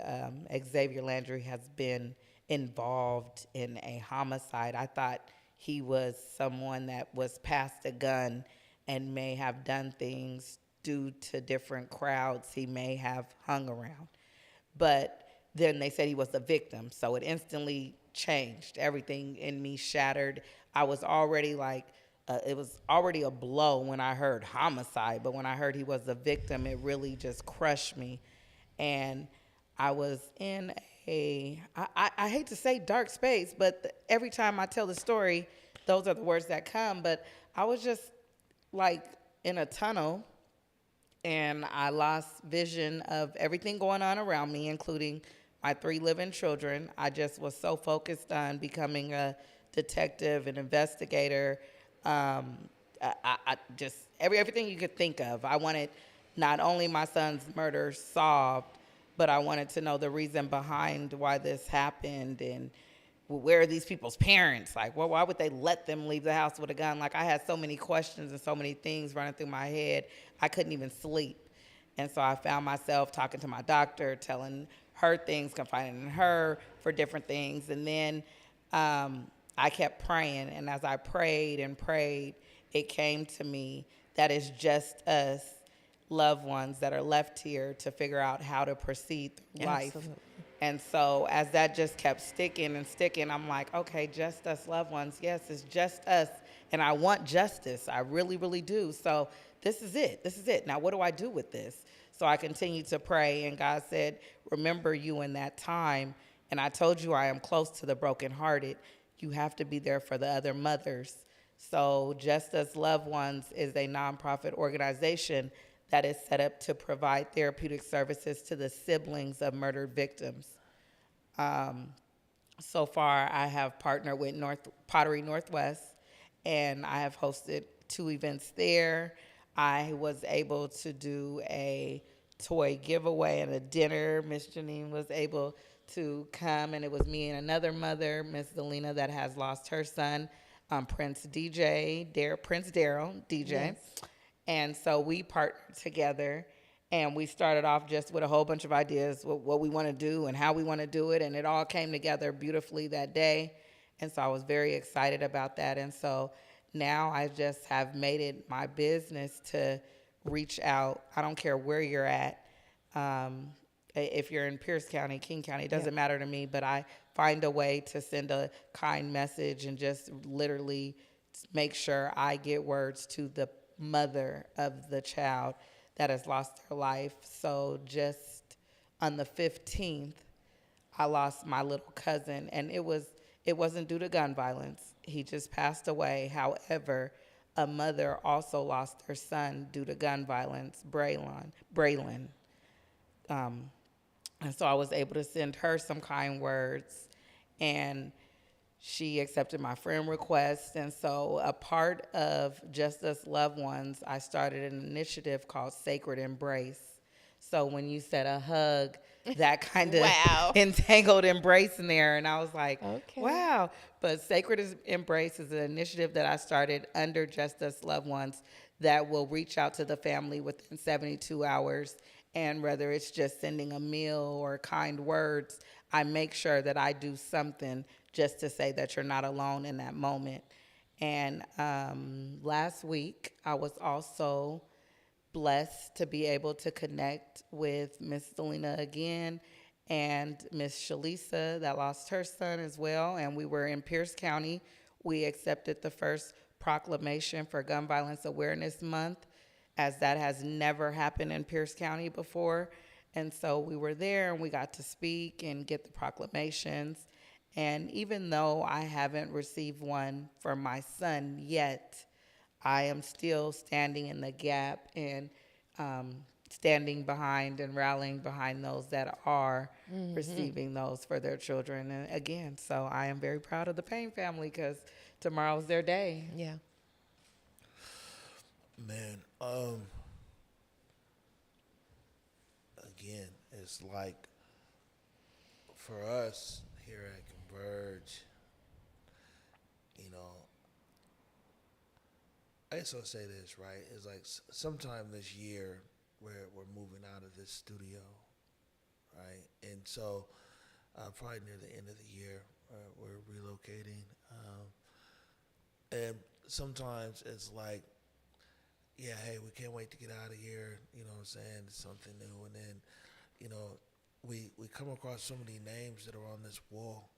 Xavier Landry has been involved in a homicide, I thought he was someone that was passed a gun and may have done things due to different crowds he may have hung around. But then they said he was a victim, so it instantly changed. Everything in me shattered. I was already it was already a blow when I heard homicide, but when I heard he was a victim, it really just crushed me. And I was in I hate to say dark space, but every time I tell the story, those are the words that come. But I was just in a tunnel, and I lost vision of everything going on around me, including my 3 living children. I just was so focused on becoming a detective and investigator. I just everything you could think of. I wanted not only my son's murder solved, but I wanted to know the reason behind why this happened and where are these people's parents? Like, well, why would they let them leave the house with a gun? Like, I had so many questions and so many things running through my head, I couldn't even sleep. And so I found myself talking to my doctor, telling her things, confiding in her for different things. And then I kept praying. And as I prayed and prayed, it came to me that it's just us loved ones that are left here to figure out how to proceed through life. And so as that just kept sticking and sticking, I'm like, okay, just us loved ones. Yes, it's just us. And I want justice. I really, really do. So this is it. This is it. Now, what do I do with this? So I continued to pray, and God said, remember you in that time. And I told you I am close to the brokenhearted. You have to be there for the other mothers. So Just Us Loved Ones is a nonprofit organization that is set up to provide therapeutic services to the siblings of murdered victims. So far, I have partnered with Pottery Northwest, and I have hosted 2 events there. I was able to do a toy giveaway and a dinner. Miss Jenine was able to come, and it was me and another mother, Miss Zelina, that has lost her son, Prince Daryl, DJ. Yes. And so we partnered together, and we started off just with a whole bunch of ideas, what we want to do and how we want to do it, and it all came together beautifully that day. And so I was very excited about that. And so now I just have made it my business to reach out. I don't care where you're at. If you're in Pierce County, King County, it doesn't matter to me, but I find a way to send a kind message and just literally make sure I get words to the mother of the child that has lost their life. So just on the 15th, I lost my little cousin, and it wasn't due to gun violence. He just passed away. However, a mother also lost her son due to gun violence, Braylon. And so I was able to send her some kind words, and she accepted my friend request. And so a part of Just Us Loved Ones, I started an initiative called Sacred Embrace. So when you said a hug, that kind of Wow. entangled embrace in there. And I was like, Okay. wow. But Sacred Embrace is an initiative that I started under Just Us Loved Ones that will reach out to the family within 72 hours. And whether it's just sending a meal or kind words, I make sure that I do something just to say that you're not alone in that moment. And last week, I was also blessed to be able to connect with Miss Zelina again and Miss Shalisa that lost her son as well. And we were in Pierce County. We accepted the first proclamation for Gun Violence Awareness Month, as that has never happened in Pierce County before. And so we were there, and we got to speak and get the proclamations. And even though I haven't received one for my son yet, I am still standing in the gap and standing behind and rallying behind those that are receiving those for their children. And again, so I am very proud of the Payne family, because tomorrow's their day. Yeah. Man, again, it's like for us here at Converge, you know, I just want to say this, right? It's like sometime this year we're moving out of this studio, right? And so probably near the end of the year, we're relocating. And sometimes it's like, yeah, hey, we can't wait to get out of here, you know what I'm saying? It's something new. And then, you know, we come across so many names that are on this wall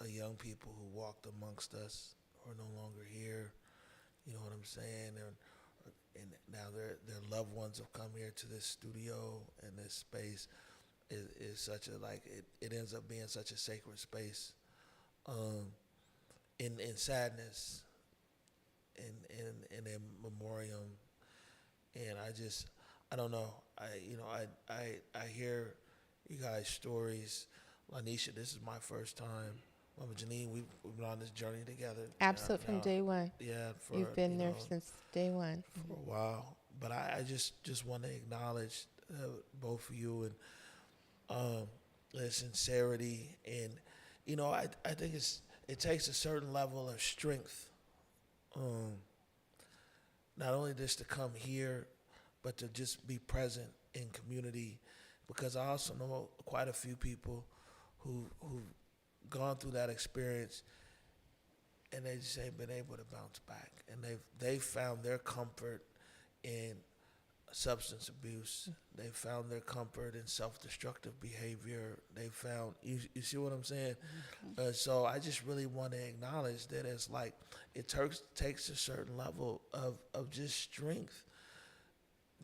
of young people who walked amongst us who are no longer here, you know what I'm saying? And now their loved ones have come here to this studio, and this space is such a, like, it ends up being such a sacred space in sadness and in memoriam. And I don't know, I hear you guys' stories. Lonnisha, this is my first time Mama Jenine, we've been on this journey together. Absolutely, from day one. Yeah, You've been there since day one. For a while. But I just want to acknowledge both of you and the sincerity. And, I think it takes a certain level of strength, not only just to come here, but to just be present in community, because I also know quite a few people who've gone through that experience, and they just ain't been able to bounce back, and they've found their comfort in substance abuse. They found their comfort in self-destructive behavior. They found, you see what I'm saying? So I just really want to acknowledge that it's like it takes a certain level of just strength,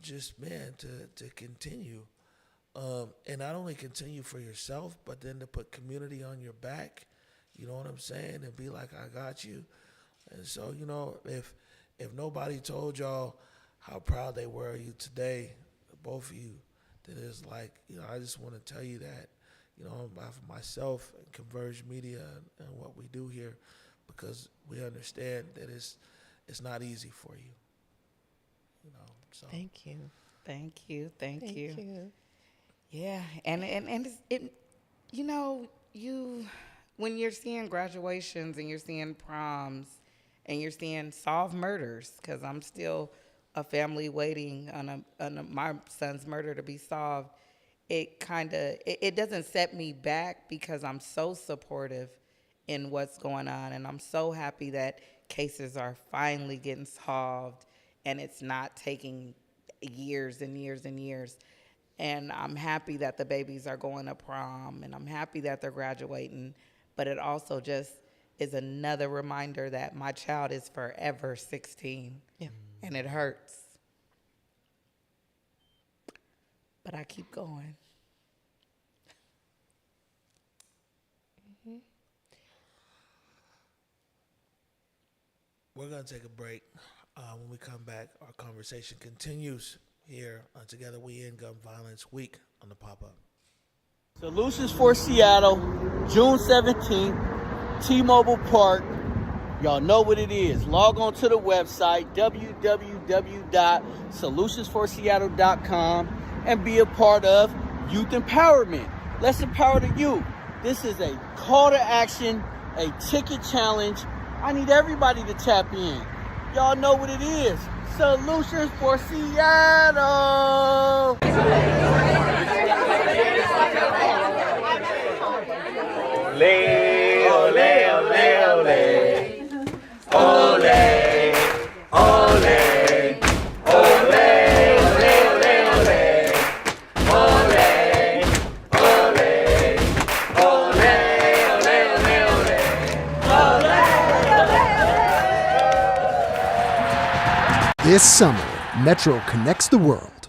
just, man, to continue. And not only continue for yourself, but then to put community on your back, you know what I'm saying? And be like, I got you. And so, if nobody told y'all how proud they were of you today, both of you, that it's like, I just want to tell you that, on behalf of myself and Converge Media and what we do here, because we understand that it's not easy for you. So. Thank you. Thank you. Thank you. Yeah, and it you when you're seeing graduations and you're seeing proms and you're seeing solved murders, because I'm still a family waiting on my son's murder to be solved. It doesn't set me back, because I'm so supportive in what's going on, and I'm so happy that cases are finally getting solved and it's not taking years and years and years. And I'm happy that the babies are going to prom, and I'm happy that they're graduating. But it also just is another reminder that my child is forever 16. Yeah. And it hurts. But I keep going. We're going to take a break. When we come back, our conversation continues here on Together We End Gun Violence Week on the Pop-Up. Solutions for Seattle, June 17th, T-Mobile Park. Y'all know what it is. Log on to the website, www.solutionsforseattle.com, and be a part of youth empowerment. Let's empower the youth. This is a call to action, a ticket challenge. I need everybody to tap in. Y'all know what it is. Solutions for Seattle. Ole, ole, ole, ole. Ole, ole. This summer, Metro connects the world.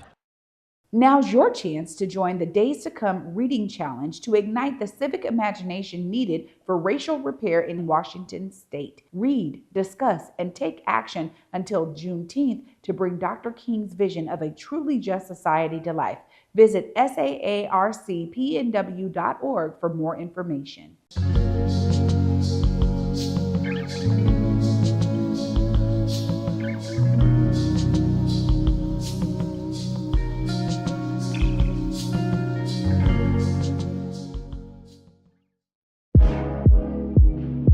Now's your chance to join the Days to Come Reading Challenge to ignite the civic imagination needed for racial repair in Washington state. Read, discuss, and take action until Juneteenth to bring Dr. King's vision of a truly just society to life. Visit saarcpnw.org for more information.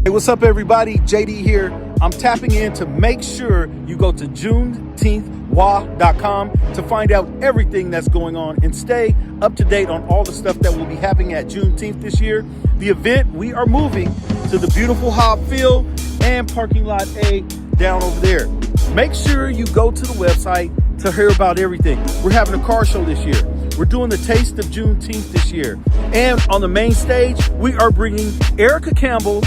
Hey, what's up, everybody? JD here. I'm tapping in to make sure you go to JuneteenthWA.com to find out everything that's going on and stay up to date on all the stuff that will be happening at Juneteenth this year. The event, we are moving to the beautiful Hobb Field and parking lot A down over there. Make sure you go to the website to hear about everything. We're having a car show this year. We're doing the Taste of Juneteenth this year. And on the main stage, we are bringing Erica Campbell,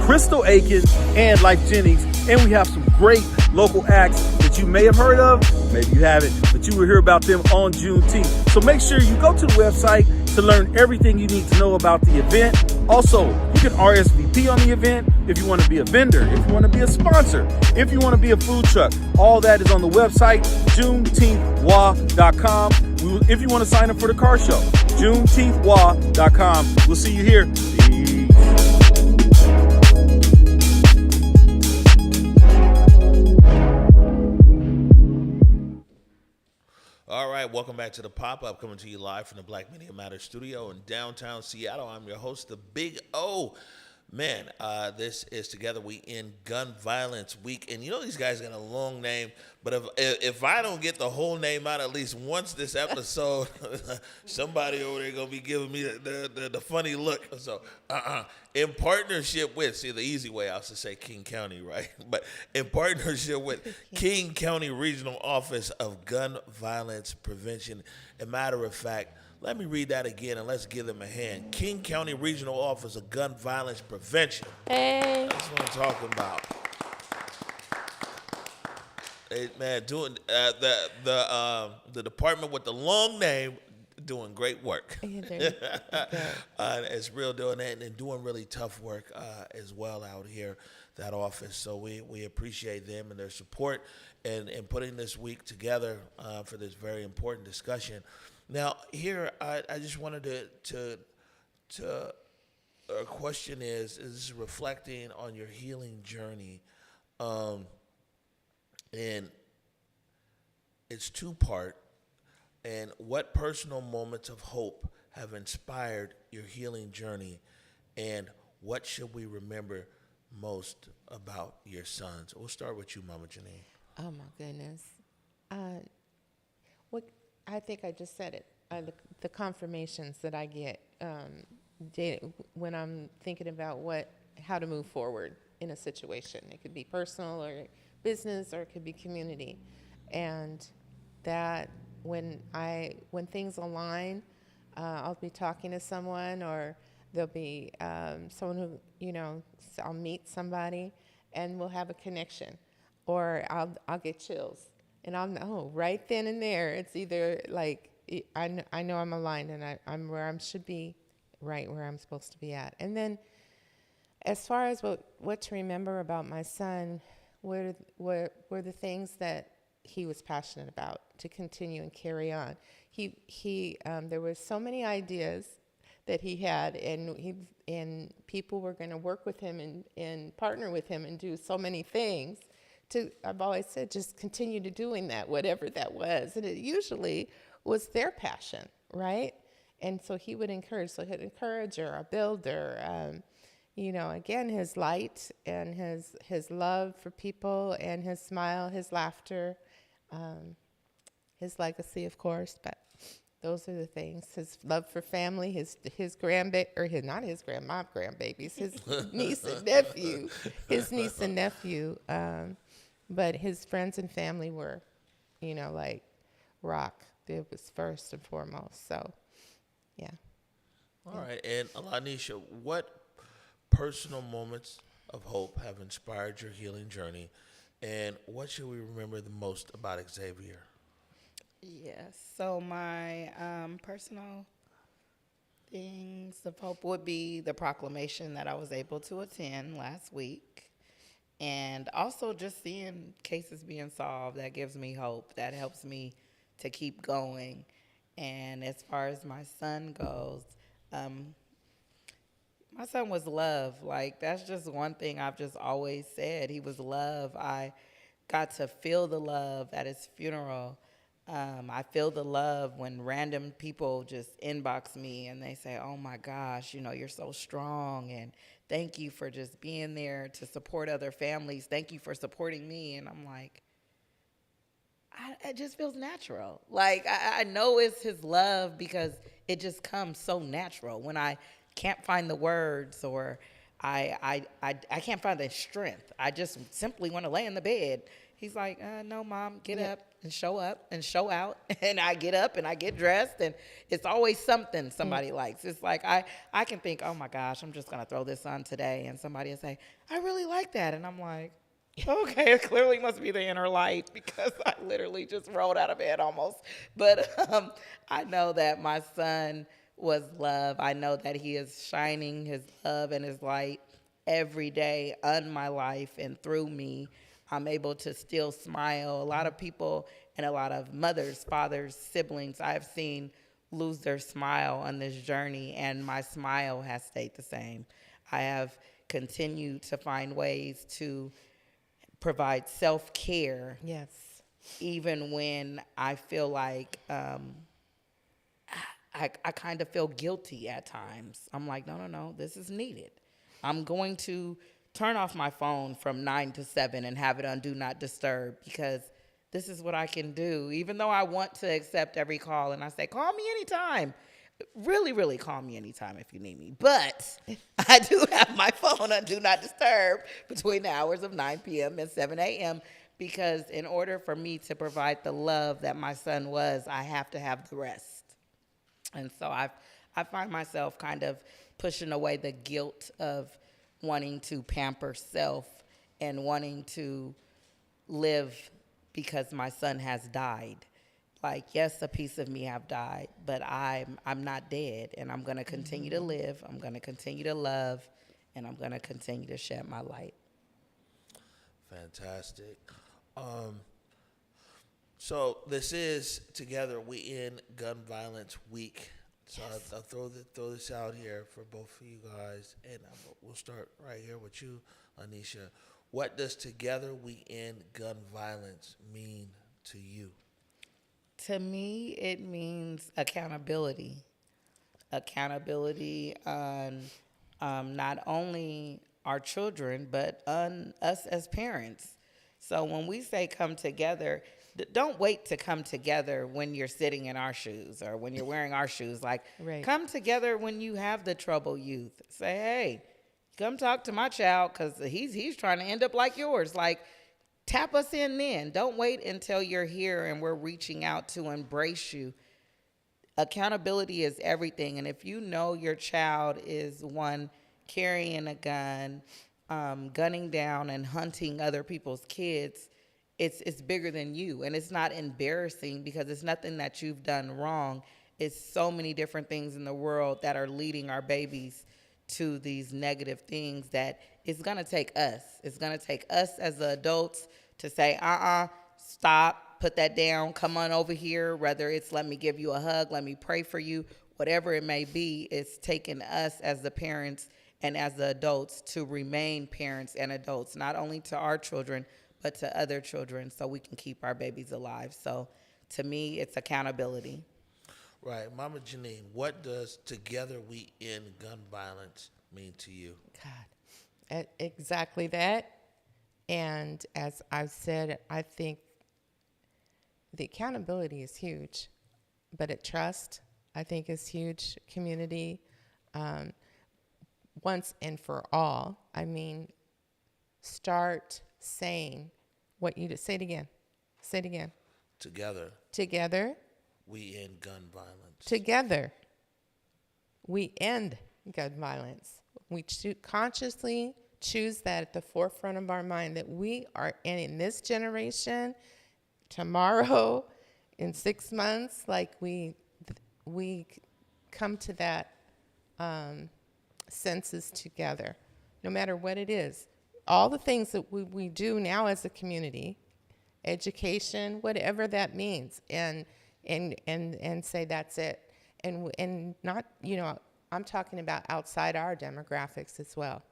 Crystal Aiken, and Life Jennings, and we have some great local acts that you may have heard of, maybe you haven't, but you will hear about them on Juneteenth. So make sure you go to the website to learn everything you need to know about the event. Also, you can RSVP on the event if you want to be a vendor, if you want to be a sponsor, if you want to be a food truck. All that is on the website, JuneteenthWA.com. If you want to sign up for the car show, JuneteenthWA.com. We'll see you here. Peace. All right, welcome back to the Pop-Up, coming to you live from the Black Media Matters studio in downtown Seattle. I'm your host, the Big O. Man, this is Together We End Gun Violence Week. And you know these guys got a long name, but if I don't get the whole name out at least once this episode, somebody over there going to be giving me the funny look. So, in partnership with, see, the easy way I was to say King County, right? But in partnership with King County Regional Office of Gun Violence Prevention. As a matter of fact, let me read that again and let's give them a hand. King County Regional Office of Gun Violence Prevention. Hey. That's what I'm talking about. Hey, man, doing the department with the long name doing great work. It's real doing that and doing really tough work as well out here, that office. So we appreciate them and their support and putting this week together for this very important discussion. Now, here, I just wanted to our question is reflecting on your healing journey, and it's two-part, and what personal moments of hope have inspired your healing journey, and what should we remember most about your sons? We'll start with you, Mama Jenine. Oh my goodness. What I think I just said it. The confirmations that I get when I'm thinking about how to move forward in a situation. It could be personal or business, or it could be community, and that when things align, I'll be talking to someone, or there'll be someone who I'll meet somebody, and we'll have a connection, or I'll get chills. And I'll know right then and there, it's either like, I know I'm aligned and I'm where I should be, right where I'm supposed to be at. And then as far as what to remember about my son, were the things that he was passionate about to continue and carry on. There were so many ideas that he had, and people were going to work with him and partner with him and do so many things. I've always said, just continue to doing that, whatever that was. And it usually was their passion, right? And so he would encourage. So he'd encourage or a builder, again, his light and his love for people and his smile, his laughter, his legacy, of course. But those are the things. His love for family, his grandbaby, or not his grandbabies, his niece and nephew. But his friends and family were, like rock. It was first and foremost. So, yeah. All right. And Lonnisha, what personal moments of hope have inspired your healing journey, and what should we remember the most about Xavier? Yes. So my personal things of hope would be the proclamation that I was able to attend last week. And also just seeing cases being solved, that gives me hope. That helps me to keep going. And as far as my son goes, my son was love. Like, that's just one thing I've just always said. He was love. I got to feel the love at his funeral. I feel the love when random people just inbox me and they say, oh my gosh, you're so strong, and thank you for just being there to support other families. Thank you for supporting me. And I'm like, it just feels natural. Like, I know it's his love because it just comes so natural when I can't find the words, or I can't find the strength. I just simply want to lay in the bed. He's like, no, Mom, get up and show out. And I get up and I get dressed, and it's always something somebody likes. It's like I can think, oh my gosh, I'm just going to throw this on today. And somebody will say, I really like that. And I'm like, okay, it clearly must be the inner light, because I literally just rolled out of bed almost. But I know that my son was love. I know that he is shining his love and his light every day on my life and through me. I'm able to still smile. A lot of people and a lot of mothers, fathers, siblings I've seen lose their smile on this journey, and my smile has stayed the same. I have continued to find ways to provide self-care. Yes. even when I feel like I kind of feel guilty at times. I'm like, no, this is needed. I'm going to turn off my phone from 9 to 7 and have it on Do Not Disturb because this is what I can do. Even though I want to accept every call and I say, call me anytime. Really, really call me anytime if you need me. But I do have my phone on Do Not Disturb between the hours of 9 p.m. and 7 a.m. because in order for me to provide the love that my son was, I have to have the rest. And so I find myself kind of pushing away the guilt of wanting to pamper self and wanting to live because my son has died. Like, yes, a piece of me have died, but I'm not dead, and I'm going to continue to live. I'm going to continue to love, and I'm going to continue to shed my light. Fantastic. So this is Together We End Gun Violence Week. So yes. I'll throw this out here for both of you guys, and we'll start right here with you, Lonnisha. What does Together We End Gun Violence mean to you? To me, it means accountability. Accountability on not only our children, but on us as parents. So when we say come together, don't wait to come together when you're sitting in our shoes or when you're wearing our shoes. Like, right. Come together when you have the troubled youth. Say, hey, come talk to my child because he's trying to end up like yours. Like, tap us in then. Don't wait until you're here and we're reaching out to embrace you. Accountability is everything. And if you know your child is one carrying a gun, gunning down and hunting other people's kids, it's bigger than you. And it's not embarrassing because it's nothing that you've done wrong. It's so many different things in the world that are leading our babies to these negative things that it's going to take us. It's going to take us as the adults to say, stop, put that down, come on over here. Whether it's let me give you a hug, let me pray for you, whatever it may be, it's taking us as the parents and as the adults to remain parents and adults, not only to our children, but to other children so we can keep our babies alive. So to me, it's accountability. Right. Mama Jenine, what does Together We End Gun Violence mean to you? God, exactly that. And as I've said, I think the accountability is huge, but trust, I think, is huge. Community, once and for all. I mean, start saying what you say it again. Say it again. Together. Together. We end gun violence. Together. We end gun violence. We consciously choose that at the forefront of our mind, that we are in this generation, tomorrow, in 6 months, like we come to that senses together, no matter what it is. All the things that we do now as a community, education, whatever that means, and say that's it, and not, I'm talking about outside our demographics as well,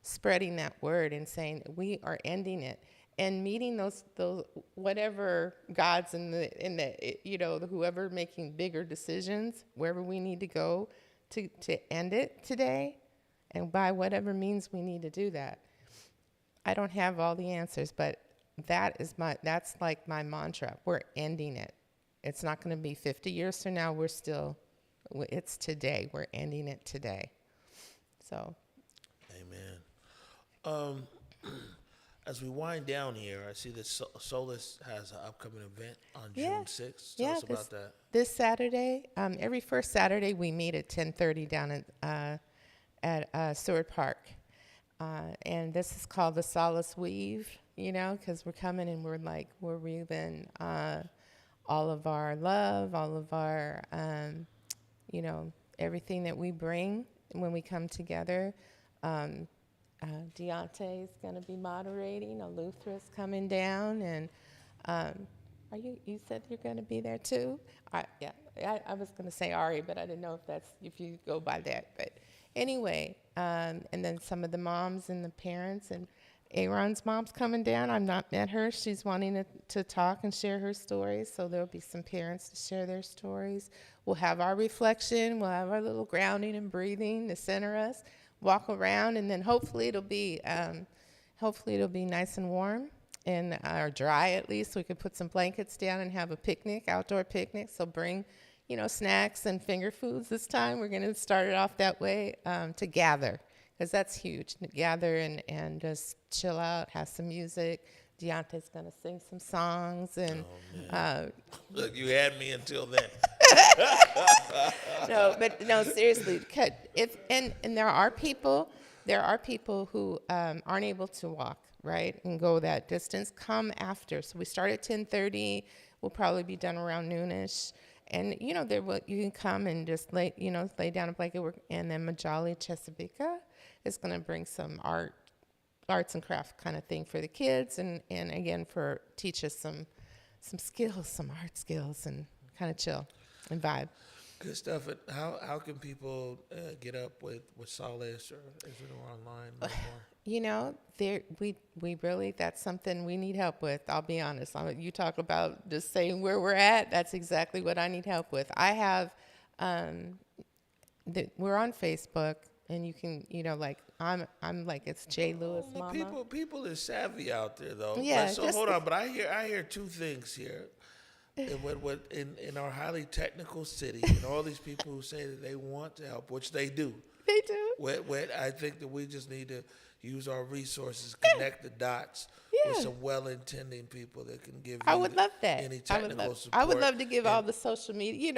spreading that word and saying we are ending it, and meeting those whatever gods in the whoever making bigger decisions wherever we need to go to end it today, and by whatever means we need to do that. I don't have all the answers, but that's like my mantra. We're ending it. It's not going to be 50 years from now. It's today. We're ending it today. So. Amen. As we wind down here, I see that Solace has an upcoming event on June 6th. Tell us about that. This Saturday, every first Saturday we meet at 10:30 down at Seward Park. And this is called the Solace Weave, because we're coming and we're weaving all of our love, all of our, everything that we bring when we come together. Deontay is going to be moderating. Aluthra's coming down, and you said you're going to be there too? I was going to say Ari, but I didn't know if you go by that. But anyway, and then some of the moms and the parents, and Aaron's mom's coming down. I've not met her. She's wanting to talk and share her stories. So there'll be some parents to share their stories. We'll have our reflection. We'll have our little grounding and breathing to center us. Walk around, and then hopefully it'll be nice and warm and or dry at least. So we can put some blankets down and have a picnic, outdoor picnic. So bring, snacks and finger foods this time. We're going to start it off that way to gather. Because that's huge, to gather and just chill out, have some music. Deontay's going to sing some songs. And Look, you had me until then. No, seriously. And there are people who aren't able to walk, right, and go that distance. Come after. So we start at 10:30. We'll probably be done around noonish. And, you can come and just lay down a blanket. And then Majali Chesapeake is going to bring some arts and craft kind of thing for the kids. And again, teach us some skills, some art skills, and kind of chill and vibe. Good stuff. And how can people get up with Solace, or is it online a little more? We really, that's something we need help with. I'll be honest. You talk about just saying where we're at. That's exactly what I need help with. I have, we're on Facebook, and you can, I'm like, it's J. Lewis, Well, Mama. people is savvy out there though. Yeah, So hold on, but I hear two things here. In our highly technical city, and all these people who say that they want to help, which they do. They do. I think that we just need to use our resources, connect the dots with some well-intending people that can give I you would love that. any technical support. I would love to give all the social media,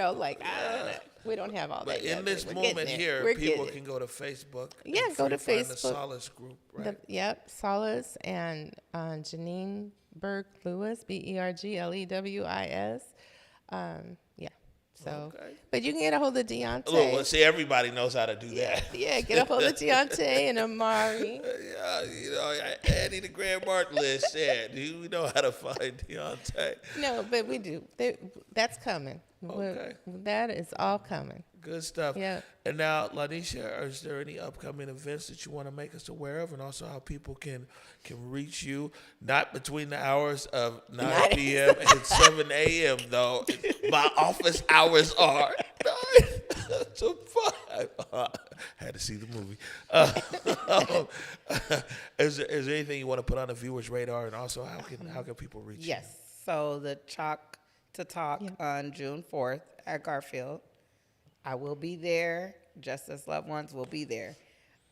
we don't have all But that yet. in this We're moment getting here, We're people getting can go to Facebook. Yeah, and go to find the Facebook. Solace group, right? Solace and Jenine Lewis, BergLewis. Okay. But you can get a hold of Deontay. Look, well, see, everybody knows how to do that. Yeah, get a hold of Deontay and Amari. Annie the Grand Martin list said, do we know how to find Deontay? No, but we do. That's coming. Okay. That is all coming. Good stuff. Yeah. And now, Lonnisha, is there any upcoming events that you want to make us aware of, and also how people can reach you? Not between the hours of 9 p.m. and 7 a.m., though. My office hours are 9 to 5. Had to see the movie. Is there anything you want to put on the viewers' radar, and also how can people reach you? Yes. So the Chalk to Talk on June 4th at Garfield. I will be there. Justice Loved Ones will be there.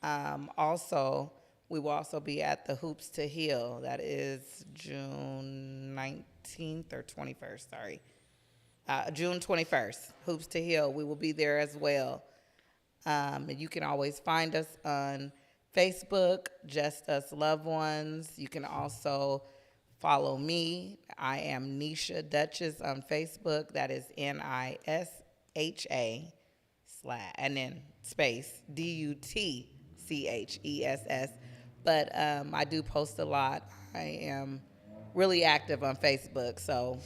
Also, we will also be at the Hoops to Heal. That is June 19th or 21st, sorry. June 21st, Hoops to Heal. We will be there as well. And you can always find us on Facebook, Just Us Loved Ones. You can also follow me. I am Nisha Duchess on Facebook. That is NISHA and then space DUTCHESS. But I do post a lot. I am really active on Facebook, so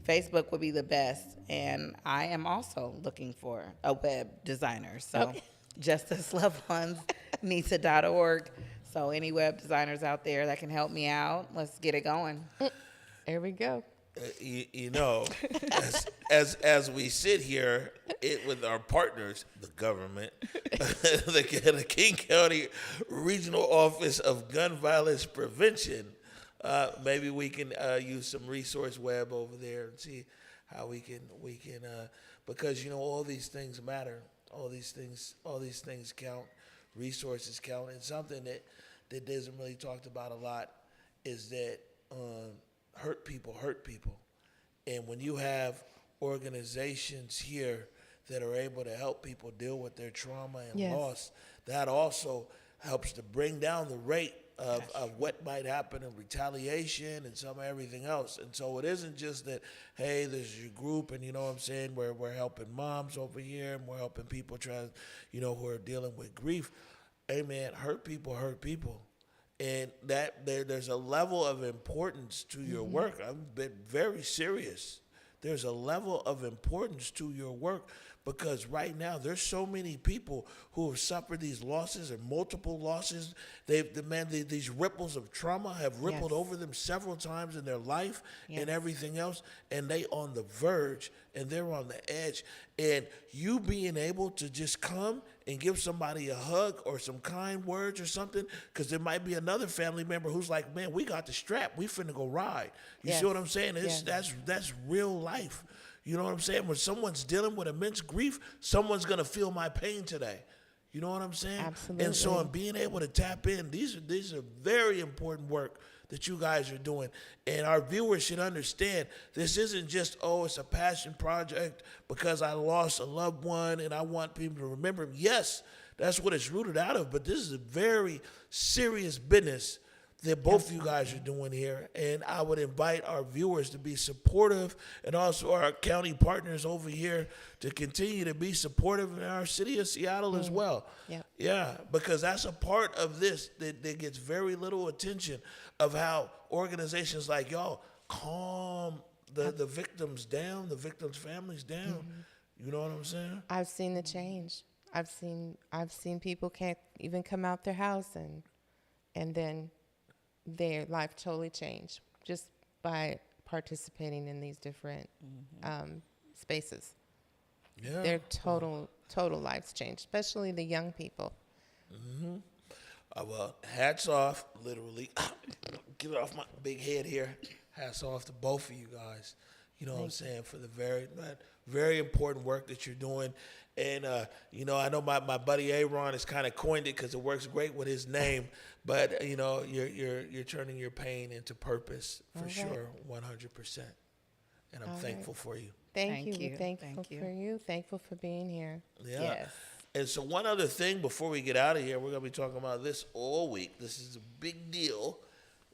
Facebook would be the best. And I am also looking for a web designer. So Justice Loved Ones, NISA.org. So any web designers out there that can help me out, let's get it going. There we go. As we sit here with our partners, the government, the King County Regional Office of Gun Violence Prevention, maybe we can use some resource web over there and see how we can because all these things matter, all these things count, resources count, and something that isn't really talked about a lot is that hurt people. And when you have organizations here that are able to help people deal with their trauma and loss, that also helps to bring down the rate of what might happen in retaliation and some everything else. And so it isn't just that, hey, this is your group, and you know what I'm saying, we're helping moms over here, and we're helping people who are dealing with grief. Hey, man, hurt people. And that there's a level of importance to your work. I've been very serious there's a level of importance to your work, because right now there's so many people who have suffered these losses and multiple losses. These ripples of trauma have rippled Yes. over them several times in their life Yes. and everything else, and they on the verge and they're on the edge. And you being able to just come and give somebody a hug or some kind words or something, because there might be another family member who's like, man, we got the strap, we finna go ride. You Yes. see what I'm saying? Yes. That's real life. You know what I'm saying? When someone's dealing with immense grief, someone's gonna feel my pain today. You know what I'm saying? Absolutely. And so, in being able to tap in, these are very important work that you guys are doing. And our viewers should understand, this isn't just, oh, it's a passion project because I lost a loved one and I want people to remember him. Yes, that's what it's rooted out of, but this is a very serious business that both of you guys are doing here. And I would invite our viewers to be supportive, and also our county partners over here to continue to be supportive in our city of Seattle as well. Yep. Yeah, because that's a part of this that gets very little attention, of how organizations like y'all calm the victims down, the victims' families down. You know what I'm saying? I've seen the change. I've seen people can't even come out their house, and then their life totally changed just by participating in these different spaces. Yeah. Their total lives changed, especially the young people. Well, hats off, literally. Get it off my big head here. Hats off to both of you guys. You know what I'm saying? For the very important work that you're doing. And, you know, I know my buddy Aaron has kind of coined it because it works great with his name. But, you know, you're turning your pain into purpose for sure, 100%. And I'm thankful for you. Thank you. Thank you. We're thankful for you. Thankful for being here. Yeah. Yes. And so one other thing before we get out of here, we're going to be talking about this all week. This is a big deal,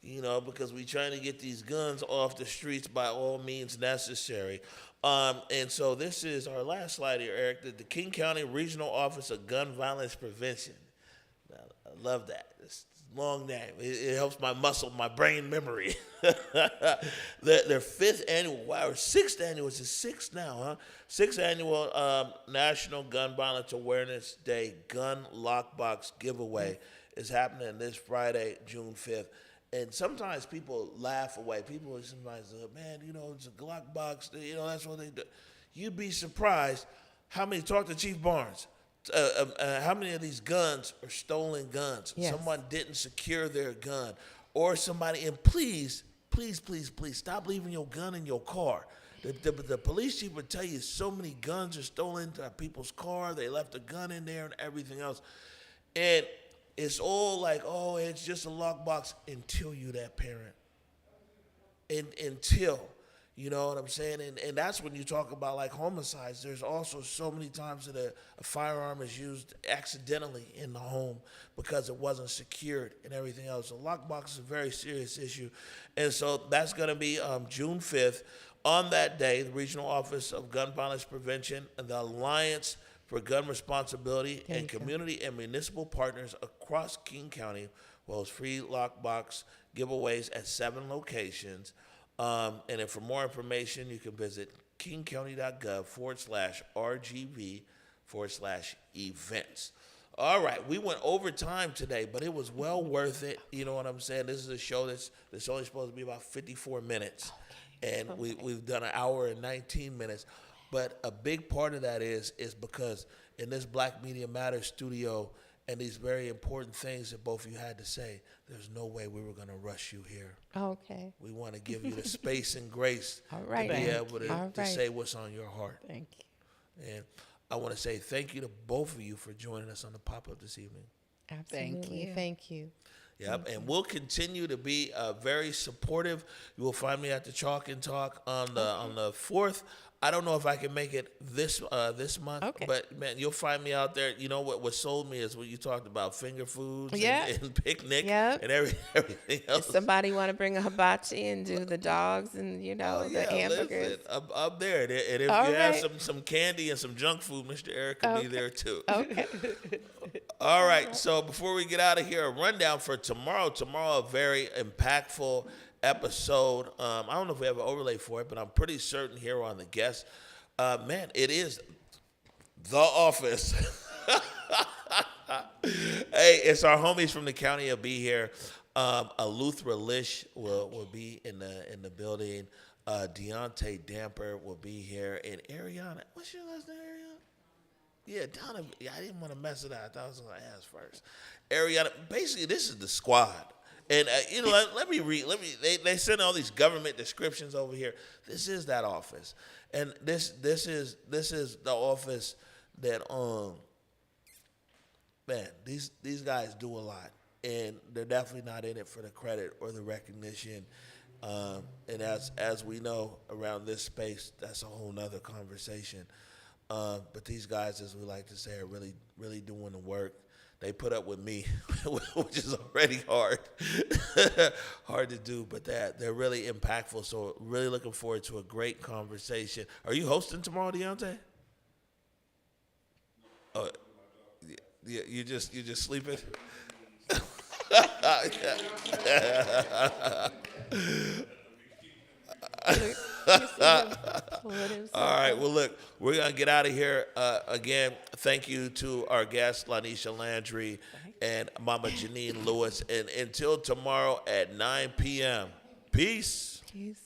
you know, because we're trying to get these guns off the streets by all means necessary. And so this is our last slide here, Eric, the King County Regional Office of Gun Violence Prevention. Now, I love that. It's a long name. It helps my brain memory. Their fifth annual, or sixth annual, it's the sixth now, huh? Sixth annual National Gun Violence Awareness Day Gun Lockbox Giveaway is happening this Friday, June 5th. And sometimes people laugh away. People sometimes say, man, you know, it's a Glock box. You know, that's what they do. You'd be surprised how many, talk to Chief Barnes, how many of these guns are stolen guns. Yes. Someone didn't secure their gun. Or somebody, and please, stop leaving your gun in your car. The police chief would tell you so many guns are stolen to people's car. They left a gun in there and everything else. And it's all like, oh, it's just a lockbox until you that parent. Until, you know what I'm saying? And that's when you talk about like homicides. There's also so many times that a firearm is used accidentally in the home because it wasn't secured and everything else. A lockbox is a very serious issue. And so that's going to be June 5th. On that day, the Regional Office of Gun Violence Prevention and the Alliance for Gun Responsibility and community and municipal partners across King County will host free lockbox giveaways at 7 locations. And then for more information, you can visit kingcounty.gov/RGV/events. All right, we went over time today, but it was well worth it. You know what I'm saying? This is a show that's only supposed to be about 54 minutes. And we've done an hour and 19 minutes. But a big part of that is because in this Black Media Matters studio and these very important things that both of you had to say, there's no way we were going to rush you here. Okay. We want to give you the space and grace All right. to be able to All right. say what's on your heart. Thank you. And I want to say thank you to both of you for joining us on the pop-up this evening. Absolutely. you. Thank you. Yep, and we'll continue to be very supportive. You will find me at the Chalk and Talk on the 4th. I don't know if I can make it this month, Okay. but man, you'll find me out there. You know what sold me is what you talked about, finger foods and picnic Yep. and everything else. If somebody want to bring a hibachi and do the dogs and, you know, the hamburgers. Listen, up there. And if All you have right. some candy and some junk food, Mr. Eric will be there too. Okay. All right, so before we get out of here, a rundown for tomorrow. Tomorrow, a very impactful episode. I don't know if we have an overlay for it, but I'm pretty certain here on the guest. Man, it is The Office. Hey, it's our homies from the county will be here. Aluthra Lish will be in the building. Deontay Damper will be here. And Ariana, what's your last name, Ariana? Yeah, Donna. Yeah, I didn't want to mess it up. I thought I was going to ask first. Ariana, basically, this is the squad. And, let me read. They send all these government descriptions over here. This is that office. And this is the office that, man, these guys do a lot. And they're definitely not in it for the credit or the recognition. And as we know around this space, that's a whole nother conversation. But these guys, as we like to say, are really, really doing the work. They put up with me, which is already hard to do, but they're really impactful. So really looking forward to a great conversation. Are you hosting tomorrow, Deontay? Oh, yeah, you just sleeping? All right, well, look, we're going to get out of here. Again, thank you to our guest, Lonnisha Landry and Mama Jenine Lewis. And until tomorrow at 9 p.m., peace. Peace.